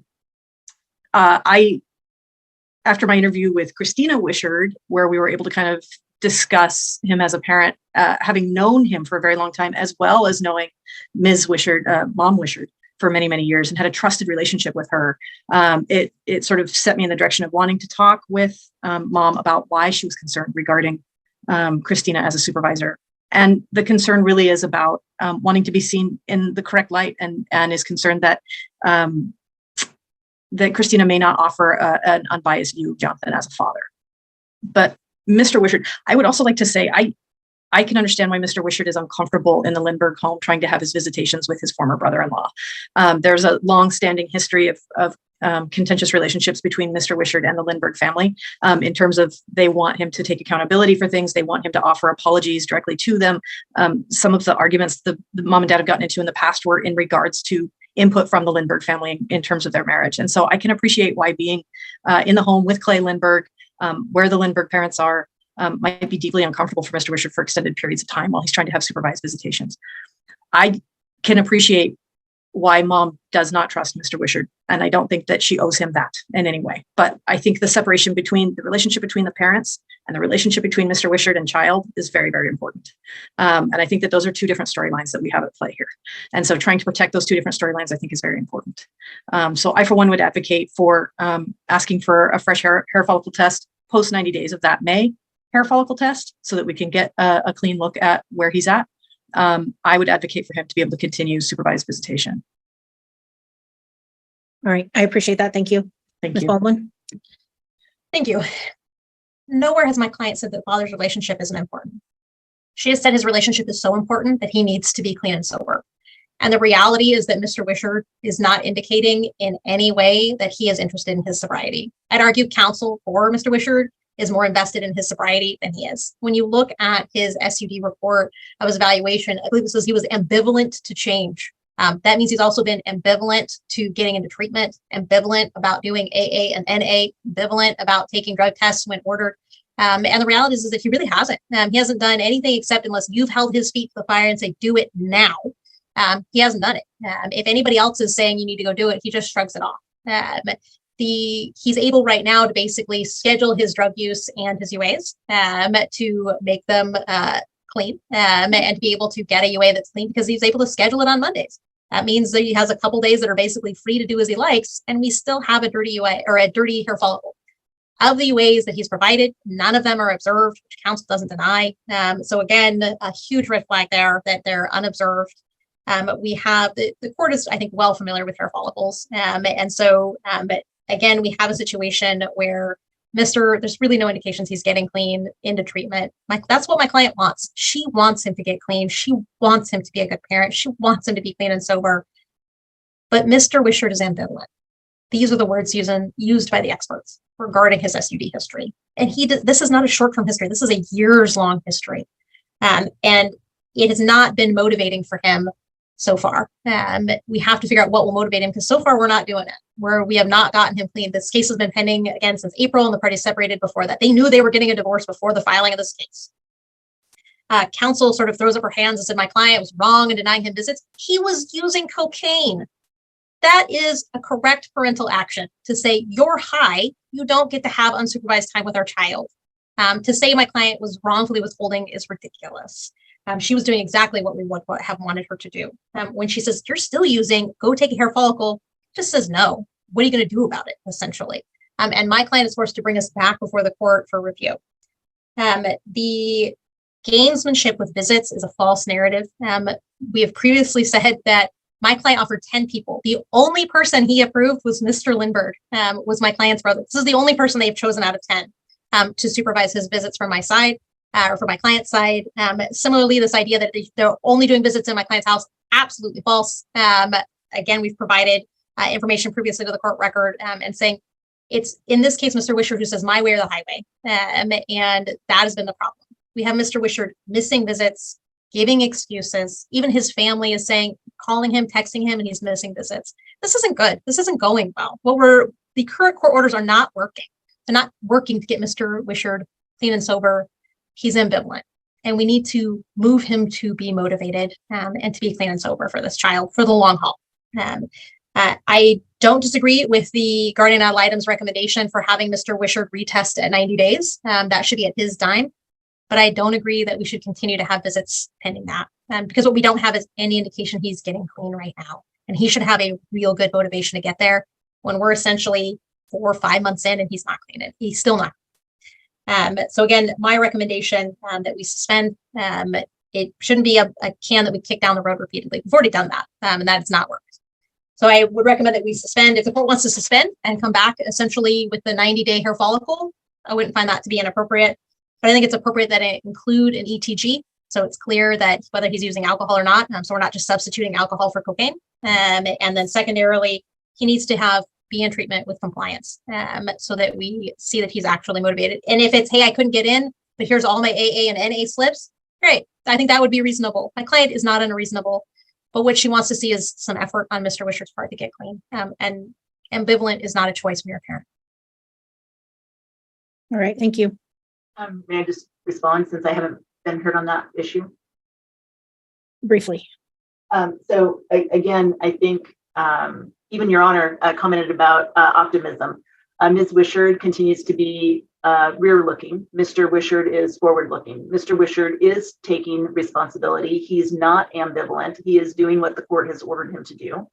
my interview with Christina Wishard, where we were able to kind of discuss him as a parent, having known him for a very long time, as well as knowing Ms. Wishard, Mom Wishard, for many, many years and had a trusted relationship with her. It sort of set me in the direction of wanting to talk with mom about why she was concerned regarding Christina as a supervisor. And the concern really is about wanting to be seen in the correct light and is concerned that that Christina may not offer an unbiased view of Jonathan as a father. But Mr. Wishard, I would also like to say, I can understand why Mr. Wishard is uncomfortable in the Lindbergh home trying to have his visitations with his former brother-in-law. There's a long-standing history of contentious relationships between Mr. Wishard and the Lindbergh family in terms of they want him to take accountability for things. They want him to offer apologies directly to them. Some of the arguments the mom and dad have gotten into in the past were in regards to input from the Lindbergh family in terms of their marriage. And so I can appreciate why being in the home with Clay Lindbergh, where the Lindbergh parents are, might be deeply uncomfortable for Mr. Wishard for extended periods of time while he's trying to have supervised visitations. I can appreciate why mom does not trust Mr. Wishard, and I don't think that she owes him that in any way. But I think the separation between the relationship between the parents and the relationship between Mr. Wishard and child is very, very important. And I think that those are two different storylines that we have at play here. And so trying to protect those two different storylines, I think, is very important. So I, for one, would advocate for asking for a fresh hair follicle test post 90 days of that May hair follicle test so that we can get a clean look at where he's at. I would advocate for him to be able to continue supervised visitation. All right. I appreciate that. Thank you. Thank Ms. you. Baldwin. Thank you. Nowhere has my client said that father's relationship isn't important. She has said his relationship is so important that he needs to be clean and sober. And the reality is that Mr. Wishard is not indicating in any way that he is interested in his sobriety. I'd argue counsel for Mr. Wishard is more invested in his sobriety than he is. When you look at his SUD report of his evaluation, I believe it says he was ambivalent to change. That means he's also been ambivalent to getting into treatment, ambivalent about doing AA and NA, ambivalent about taking drug tests when ordered. And the reality is that he really hasn't. He hasn't done anything except unless you've held his feet to the fire and say, do it now. He hasn't done it. If anybody else is saying you need to go do it, he just shrugs it off. He's able right now to basically schedule his drug use and his UAs to make them clean and to be able to get a UA that's clean because he's able to schedule it on Mondays. That means that he has a couple days that are basically free to do as he likes, and we still have a dirty UA or a dirty hair follicle. Of the UAs that he's provided, none of them are observed, which counsel doesn't deny. So again, a huge red flag there that they're unobserved. We have the court is, I think, well familiar with hair follicles. And so, but again, we have a situation where there's really no indications he's getting clean into treatment. That's what my client wants. She wants him to get clean. She wants him to be a good parent. She wants him to be clean and sober. But Mr. Wishart is ambivalent. These are the words used by the experts regarding his SUD history. And this is not a short-term history. This is a years-long history. And it has not been motivating for him so far. We have to figure out what will motivate him, because so far we're not doing it. We have not gotten him clean. This case has been pending again since April, and the parties separated before that. They knew they were getting a divorce before the filing of this case. Counsel sort of throws up her hands and said, my client was wrong in denying him visits. He was using cocaine. That is a correct parental action to say, you're high, you don't get to have unsupervised time with our child. To say my client was wrongfully withholding is ridiculous. She was doing exactly what we would have wanted her to do. When she says, you're still using, go take a hair follicle, just says no. What are you going to do about it, essentially? And my client is forced to bring us back before the court for review. The gamesmanship with visits is a false narrative. We have previously said that my client offered 10 people. The only person he approved was Mr. Lindbergh, was my client's brother. This is the only person they've chosen out of 10 to supervise his visits from my side. Or for my client's side. Similarly, this idea that they're only doing visits in my client's house, absolutely false. Again, we've provided information previously to the court record and saying it's, in this case, Mr. Wishart who says my way or the highway. And that has been the problem. We have Mr. Wishart missing visits, giving excuses. Even his family is saying, calling him, texting him, and he's missing visits. This isn't good. This isn't going well. The current court orders are not working. They're not working to get Mr. Wishart clean and sober. He's ambivalent, and we need to move him to be motivated and to be clean and sober for this child for the long haul. I don't disagree with the guardian ad litem's recommendation for having Mr. Wishart retest at 90 days. That should be at his dime, but I don't agree that we should continue to have visits pending that because what we don't have is any indication he's getting clean right now, and he should have a real good motivation to get there when we're essentially 4 or 5 months in and he's not clean. He's still not. So again, my recommendation that we suspend, it shouldn't be a can that we kick down the road repeatedly. We've already done that, and that has not worked. So I would recommend that we suspend. If the court wants to suspend and come back essentially with the 90-day hair follicle, I wouldn't find that to be inappropriate. But I think it's appropriate that it include an ETG. So it's clear that whether he's using alcohol or not. So we're not just substituting alcohol for cocaine. And then secondarily, he needs to be in treatment with compliance so that we see that he's actually motivated. And if it's, hey, I couldn't get in, but here's all my AA and NA slips, great. I think that would be reasonable. My client is not unreasonable, but what she wants to see is some effort on Mr. Wishart's part to get clean. And ambivalent is not a choice when you're a parent. All right, thank you. May I just respond since I haven't been heard on that issue? Briefly. So again, I think even Your Honor commented about optimism. Ms. Wishart continues to be rear-looking. Mr. Wishart is forward-looking. Mr. Wishart is taking responsibility. He's not ambivalent. He is doing what the court has ordered him to do.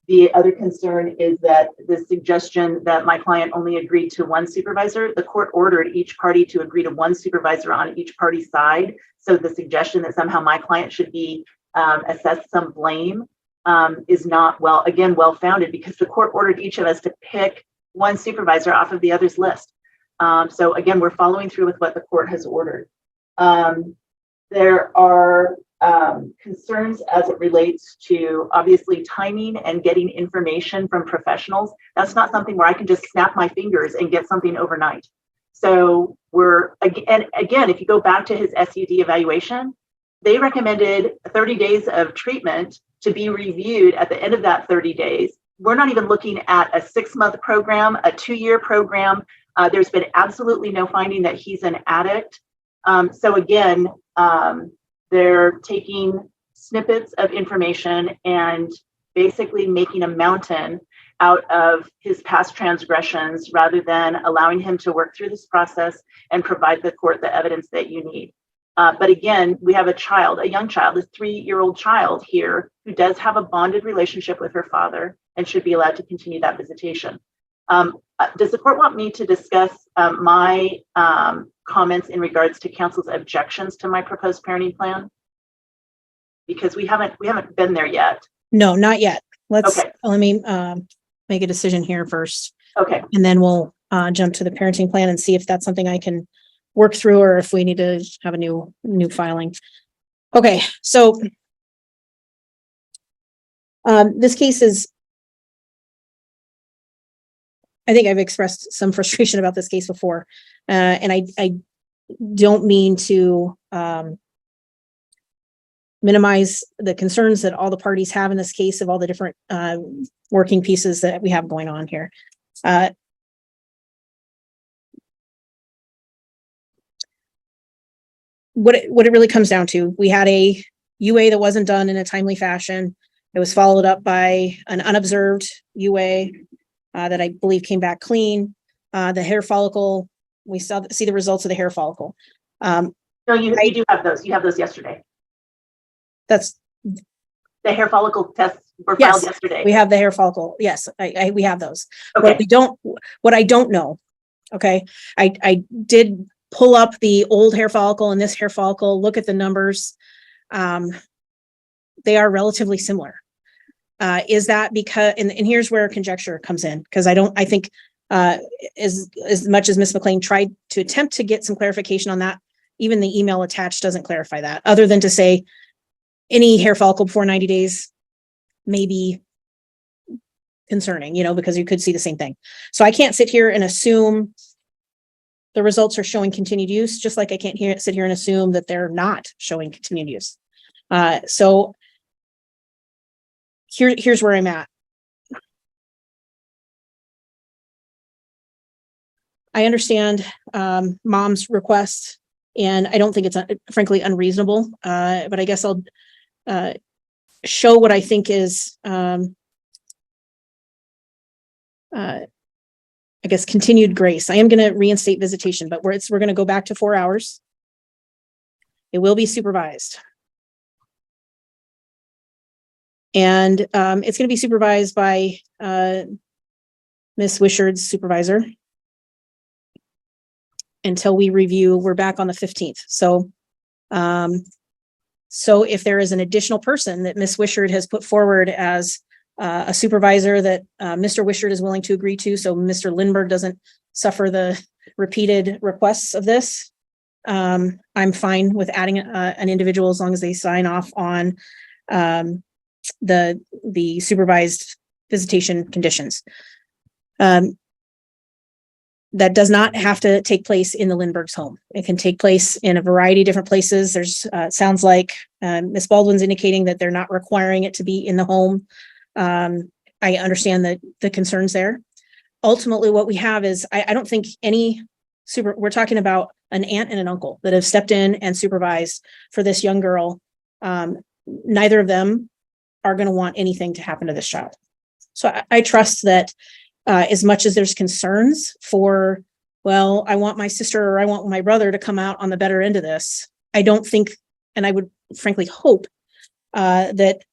The other concern is that the suggestion that my client only agreed to one supervisor, the court ordered each party to agree to one supervisor on each party's side. So the suggestion that somehow my client should be assessed some blame is not well-founded because the court ordered each of us to pick one supervisor off of the other's list. So again, we're following through with what the court has ordered. There are concerns as it relates to obviously timing and getting information from professionals. That's not something where I can just snap my fingers and get something overnight. So again, if you go back to his SUD evaluation, they recommended 30 days of treatment to be reviewed at the end of that 30 days. We're not even looking at a 6-month program, a 2-year program. There's been absolutely no finding that he's an addict. So again, they're taking snippets of information and basically making a mountain out of his past transgressions rather than allowing him to work through this process and provide the court the evidence that you need. But again, we have a young child, a 3-year-old child here who does have a bonded relationship with her father and should be allowed to continue that visitation. Does the court want me to discuss my comments in regards to counsel's objections to my proposed parenting plan? Because we haven't been there yet. No, not yet. Let me make a decision here first. Okay. And then we'll jump to the parenting plan and see if that's something I can work through, or if we need to have a new filing. Okay, so this case is, I think I've expressed some frustration about this case before, and I don't mean to minimize the concerns that all the parties have in this case of all the different working pieces that we have going on here. What it really comes down to, we had a UA that wasn't done in a timely fashion. It was followed up by an unobserved UA that I believe came back clean. The hair follicle, we see the results of the hair follicle. No, you do have those. You have those yesterday. That's the hair follicle tests were filed yesterday. We have the hair follicle. Yes, we have those. Okay. What I don't know. Okay. I did pull up the old hair follicle and this hair follicle, look at the numbers. They are relatively similar. Is that because, and here's where conjecture comes in, because I think as much as Ms. McLean tried to attempt to get some clarification on that, even the email attached doesn't clarify that, other than to say any hair follicle before 90 days may be concerning, because you could see the same thing. So I can't sit here and assume the results are showing continued use, just like I can't sit here and assume that they're not showing continued use. So here's where I'm at. I understand mom's request, and I don't think it's frankly unreasonable, but I guess I'll show what I think is, I guess, continued grace. I am going to reinstate visitation, but we're going to go back to 4 hours. It will be supervised. And it's going to be supervised by Ms. Wishard's supervisor until we review. We're back on the 15th. So if there is an additional person that Ms. Wishard has put forward as a supervisor that Mr. Wishard is willing to agree to, so Mr. Lindbergh doesn't suffer the repeated requests of this, I'm fine with adding an individual as long as they sign off on the supervised visitation conditions. That does not have to take place in the Lindbergh's home. It can take place in a variety of different places. There's sounds like Ms. Baldwin's indicating that they're not requiring it to be in the home. I understand the concerns there. Ultimately, what we have is, I don't think we're talking about an aunt and an uncle that have stepped in and supervised for this young girl. Neither of them are going to want anything to happen to this child. So I trust that as much as there's concerns for, well, I want my sister or I want my brother to come out on the better end of this, I don't think, and I would frankly hope that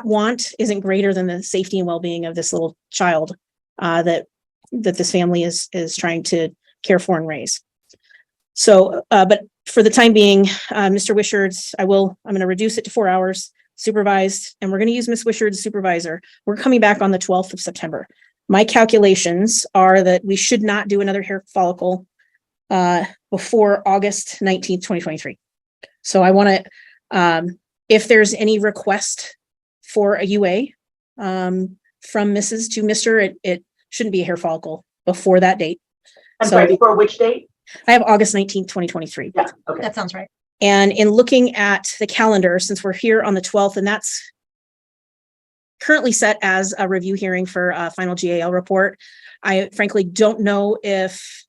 want isn't greater than the safety and well-being of this little child that this family is trying to care for and raise. So, but for the time being, Mr. Wishard's, I'm going to reduce it to 4 hours supervised, and we're going to use Ms. Wishard's supervisor. We're coming back on the 12th of September. My calculations are that we should not do another hair follicle before August 19th, 2023. So I want to, if there's any request for a UA from Mrs. to Mr., it shouldn't be a hair follicle before that date. I'm sorry, before which date? I have August 19th, 2023. Yeah, okay. That sounds right. And in looking at the calendar, since we're here on the 12th, and that's currently set as a review hearing for a final GAL report, I frankly don't know if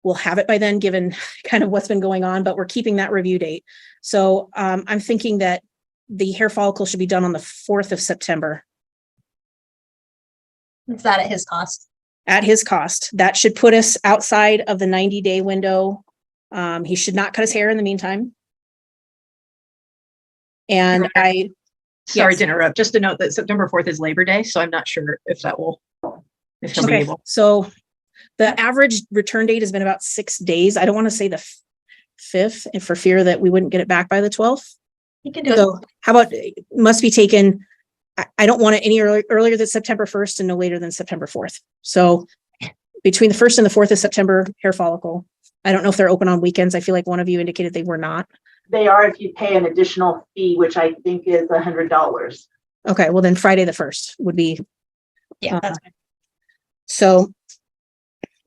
we'll have it by then, given kind of what's been going on, but we're keeping that review date. So I'm thinking that the hair follicle should be done on the 4th of September. Is that at his cost? At his cost. That should put us outside of the 90-day window. He should not cut his hair in the meantime. And Sorry to interrupt. Just to note that September 4th is Labor Day, so I'm not sure if he'll be able. So the average return date has been about 6 days. I don't want to say the 5th, and for fear that we wouldn't get it back by the 12th. He can do it. So how about, must be taken I don't want it any earlier than September 1st and no later than September 4th. So between the 1st and the 4th of September, hair follicle. I don't know if they're open on weekends. I feel like one of you indicated they were not. They are if you pay an additional fee, which I think is $100. Okay, well then Friday the 1st would be. Yeah, that's fine. So,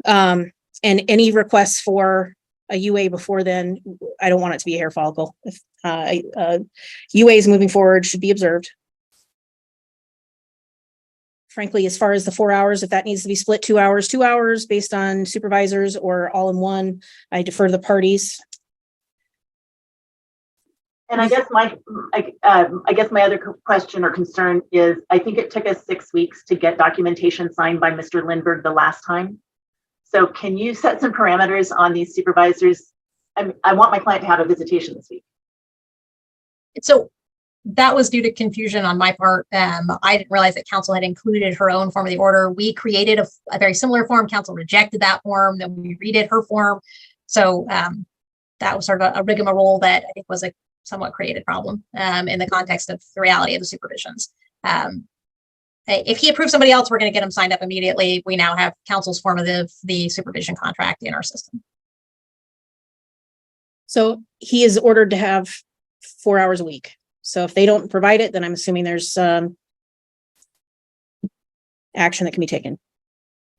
and any requests for a UA before then, I don't want it to be a hair follicle. If UAs moving forward should be observed. Frankly, as far as the 4 hours, if that needs to be split 2 hours based on supervisors or all in one, I defer to the parties. And I guess my other question or concern is, I think it took us 6 weeks to get documentation signed by Mr. Lindbergh the last time. So can you set some parameters on these supervisors? I want my client to have a visitation this week. So that was due to confusion on my part. I didn't realize that council had included her own form of the order. We created a very similar form. Council rejected that form. Then we redid her form. So that was sort of a rigmarole that I think was a somewhat created problem in the context of the reality of the supervisions. If he approves somebody else, we're going to get him signed up immediately. We now have council's form of the supervision contract in our system. So he is ordered to have 4 hours a week. So if they don't provide it, then I'm assuming there's action that can be taken.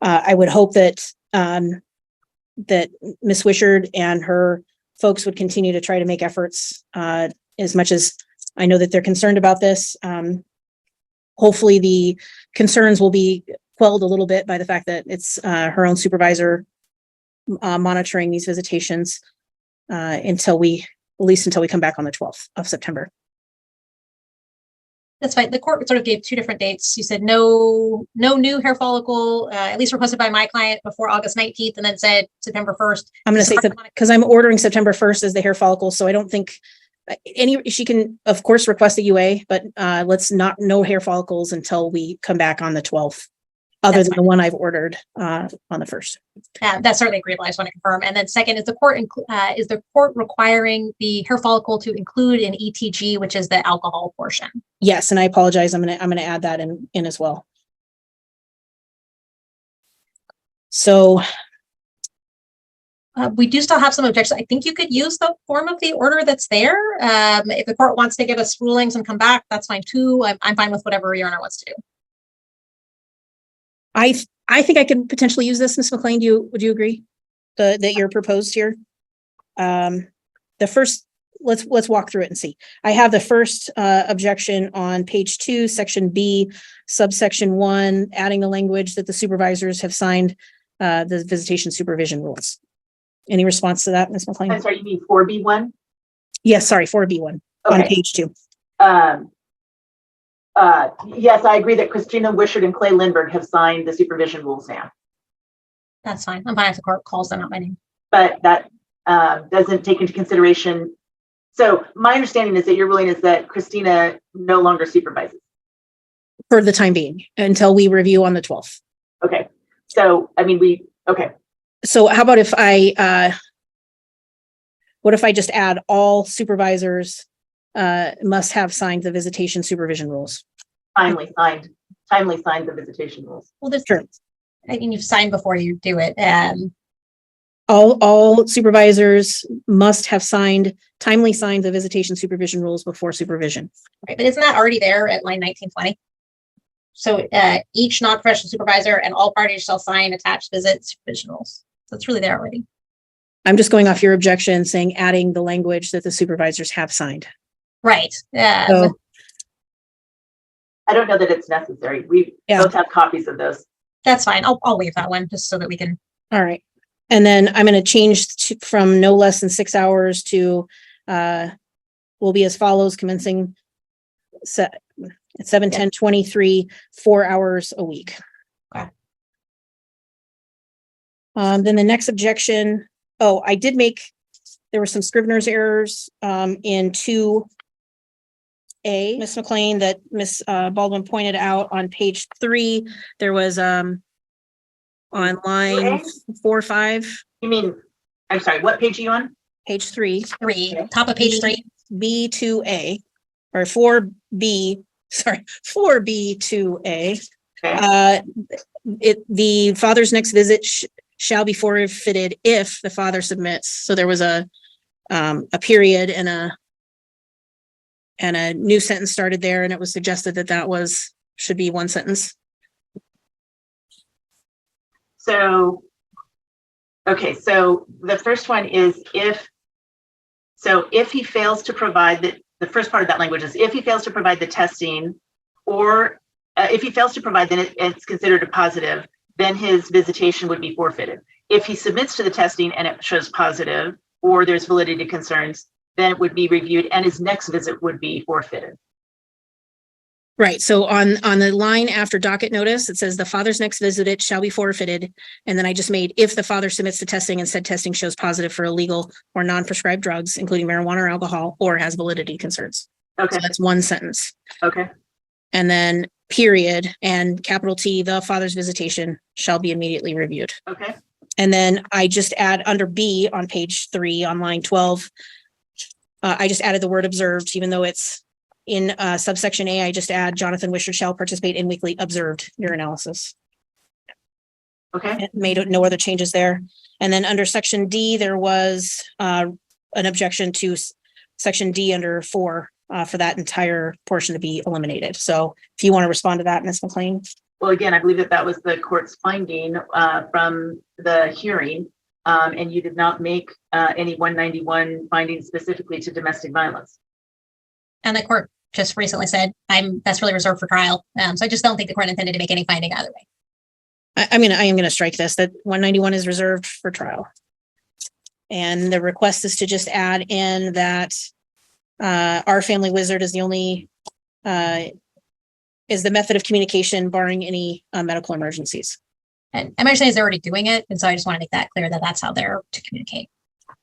I would hope that that Ms. Wishard and her folks would continue to try to make efforts as much as I know that they're concerned about this. Hopefully the concerns will be quelled a little bit by the fact that it's her own supervisor monitoring these visitations until we come back on the 12th of September. That's fine. The court sort of gave two different dates. You said no new hair follicle, at least requested by my client before August 19th, and then said September 1st. I'm going to say because I'm ordering September 1st as the hair follicle, so I don't think she can, of course, request a UA, but let's no hair follicles until we come back on the 12th, other than the one I've ordered on the 1st. That's certainly agreeable. I just want to confirm. And then second, is the court requiring the hair follicle to include an ETG, which is the alcohol portion? Yes, and I apologize. I'm gonna add that in as well. So we do still have some objections. I think you could use the form of the order that's there. If the court wants to give us rulings and come back, that's fine too. I'm fine with whatever Your Honor wants to do. I think I could potentially use this, Ms. McLean. Would you agree that you're proposed here? The first, let's walk through it and see. I have the first objection on page 2, section B, subsection 1, adding the language that the supervisors have signed the visitation supervision rules. Any response to that, Ms. McLean? I'm sorry, you mean 4B1? Yes, sorry, 4B1 on page 2. Yes, I agree that Christina Wishard and Clay Lindbergh have signed the supervision rules now. That's fine. I'm fine if the court calls them out by name. But that doesn't take into consideration. So my understanding is that your ruling is that Christina no longer supervises. For the time being, until we review on the 12th. Okay. So, I mean, okay. So how about if what if I just add all supervisors must have signed the visitation supervision rules? Timely signed the visitation rules. Well, that's true. I mean, you've signed before you do it. All supervisors must have timely signed the visitation supervision rules before supervision. Right, but isn't that already there at line 1920? So each non-professional supervisor and all parties shall sign attached visit supervision rules. So it's really there already. I'm just going off your objection, saying adding the language that the supervisors have signed. Right. So, I don't know that it's necessary. We both have copies of those. That's fine. I'll leave that one just so that we can. All right. And then I'm going to change from no less than 6 hours to will be as follows, commencing at 7/10/23, 4 hours a week. Okay. Then the next objection. Oh, there were some Scrivener's errors in 2A, Ms. McLean, that Ms. Baldwin pointed out on page 3. There was on line 4 or 5. You mean, I'm sorry, what page are you on? Page 3. Top of page 3. B2A or 4B 4B2A. Okay. The father's next visit shall be forfeited if the father submits. So there was a period and a new sentence started there, and it was suggested that should be one sentence. So, okay, so the first one is if he fails to provide the first part of that language is if he fails to provide the testing, or if he fails to provide, then it's considered a positive, then his visitation would be forfeited. If he submits to the testing and it shows positive, or there's validity concerns, then it would be reviewed and his next visit would be forfeited. Right. So on the line after docket notice, it says the father's next visit shall be forfeited. And then I just made if the father submits to testing and said testing shows positive for illegal or non-prescribed drugs, including marijuana or alcohol, or has validity concerns. Okay. So that's one sentence. Okay. And then period and capital T, the father's visitation shall be immediately reviewed. Okay. And then I just add under B on page 3 on line 12, I just added the word observed, even though it's in subsection A, I just add Jonathan Wisher shall participate in weekly observed urinalysis. Okay. It made no other changes there. And then under section D, there was an objection to section D under 4 for that entire portion to be eliminated. So if you want to respond to that, Ms. McLean. Well, again, I believe that was the court's finding from the hearing, and you did not make any 191 findings specifically to domestic violence. And the court just recently said, that's really reserved for trial. So I just don't think the court intended to make any finding either way. I am going to strike this, that 191 is reserved for trial. And the request is to just add in that our family wizard is the only, is the method of communication barring any medical emergencies. And my understanding is they're already doing it. And so I just want to make that clear that that's how they're to communicate.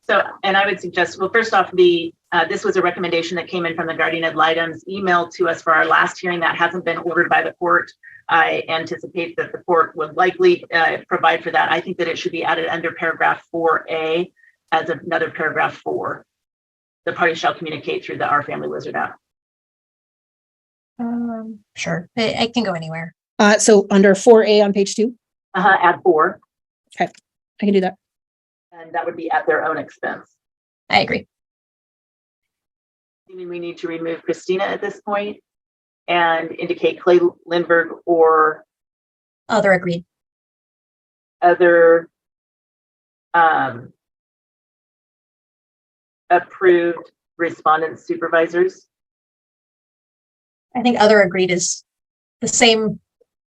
So, and I would suggest, well, first off, this was a recommendation that came in from the guardian ad litem's emailed to us for our last hearing that hasn't been ordered by the court. I anticipate that the court would likely provide for that. I think that it should be added under paragraph 4A as another paragraph 4. The party shall communicate through the Our Family Wizard app. Sure, it can go anywhere. So under 4A on page 2? Add 4. Okay, I can do that. And that would be at their own expense. I agree. I mean, we need to remove Christina at this point and indicate Clay Lindbergh or Other agreed. Other approved respondent supervisors. I think other agreed is the same,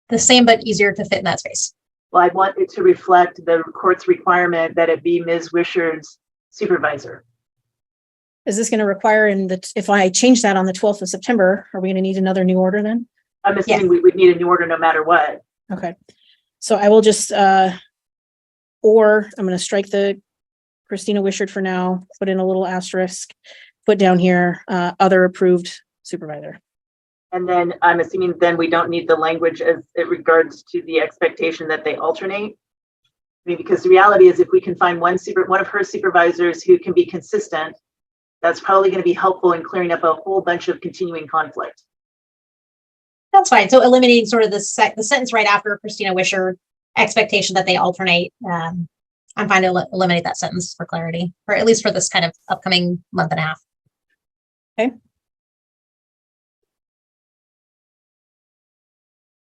but easier to fit in that space. Well, I want it to reflect the court's requirement that it be Ms. Wishar's supervisor. Is this going to require if I change that on the 12th of September, are we going to need another new order then? I'm assuming we would need a new order no matter what. Okay. So I will just, or I'm going to strike the Christina Wishart for now, put in a little asterisk, put down here, other approved supervisor. And then I'm assuming then we don't need the language as it regards to the expectation that they alternate. I mean, because the reality is if we can find one of her supervisors who can be consistent, that's probably going to be helpful in clearing up a whole bunch of continuing conflict. That's fine. So eliminating sort of the sentence right after Christina Wishart, expectation that they alternate. I'm fine to eliminate that sentence for clarity, or at least for this kind of upcoming month and a half. Okay.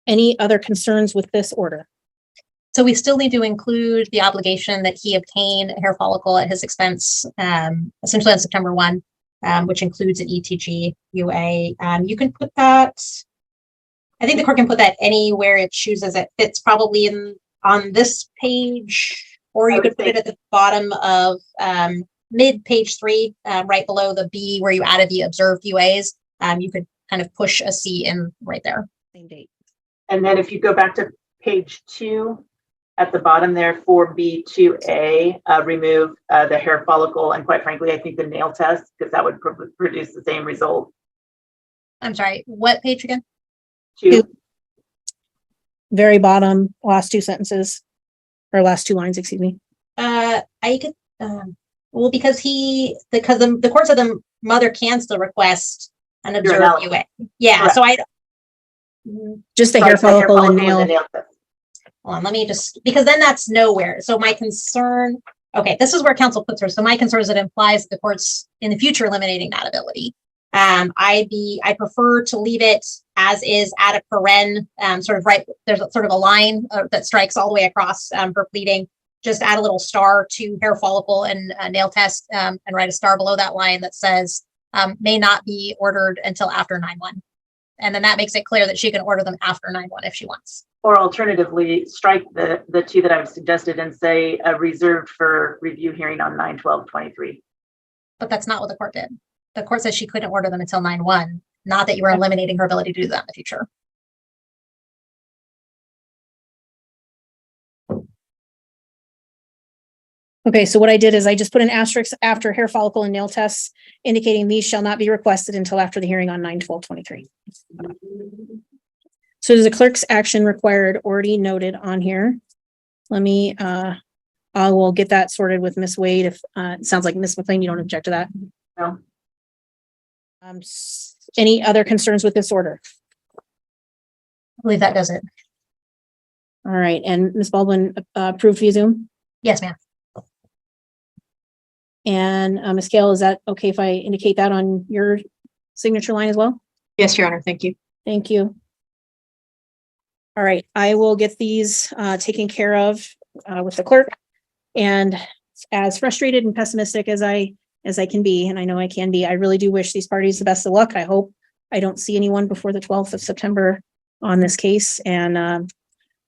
Any other concerns with this order? So we still need to include the obligation that he obtain a hair follicle at his expense, essentially on September 1, which includes an ETG UA. You can put that, I think the court can put that anywhere it chooses. It fits probably on this page, or you could put it at the bottom of mid page 3, right below the B where you added the observed UAs. You could kind of push a C in right there. Same date. And then if you go back to page 2, at the bottom there, 4B2A, remove the hair follicle, and quite frankly, I think the nail test, because that would produce the same result. I'm sorry, what page again? 2. Very bottom, last 2 sentences, or last 2 lines, excuse me. I could, well, because the court said the mother can still request an observed UA. Yeah, Correct. so Just the Strike hair follicle and nail. test. Hold on, let me just, because then that's nowhere. So my concern, okay, this is where council puts her. So my concern is it implies the court's in the future eliminating that ability. I prefer to leave it as is, add a paren, sort of right, there's a, sort of a line that strikes all the way across for pleading. Just add a little star to hair follicle and nail test and write a star below that line that says may not be ordered until after 9/1. And then that makes it clear that she can order them after 9/1 if she wants. Or alternatively, strike the two that I've suggested and say reserved for review hearing on 9/12/23. But that's not what the court did. The court said she couldn't order them until 9/1, not that you were eliminating her ability to do that in the future. Okay, so what I did is I just put an asterisk after hair follicle and nail tests, indicating these shall not be requested until after the hearing on 9/12/23. So there's a clerk's action required already noted on here. Let me, I will get that sorted with Miss Wade. If it sounds like Miss McLean, you don't object to that. No. Any other concerns with this order? I believe that does it. All right, and Ms. Baldwin approved via Zoom? Yes, ma'am. And Ms. Gale, is that okay if I indicate that on your signature line as well? Yes, Your Honor. Thank you. Thank you. All right, I will get these taken care of with the clerk. And as frustrated and pessimistic as I can be, and I know I can be, I really do wish these parties the best of luck. I hope I don't see anyone before the 12th of September on this case. And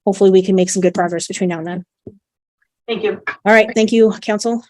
hopefully we can make some good progress between now and then. Thank you. All right, thank you, counsel.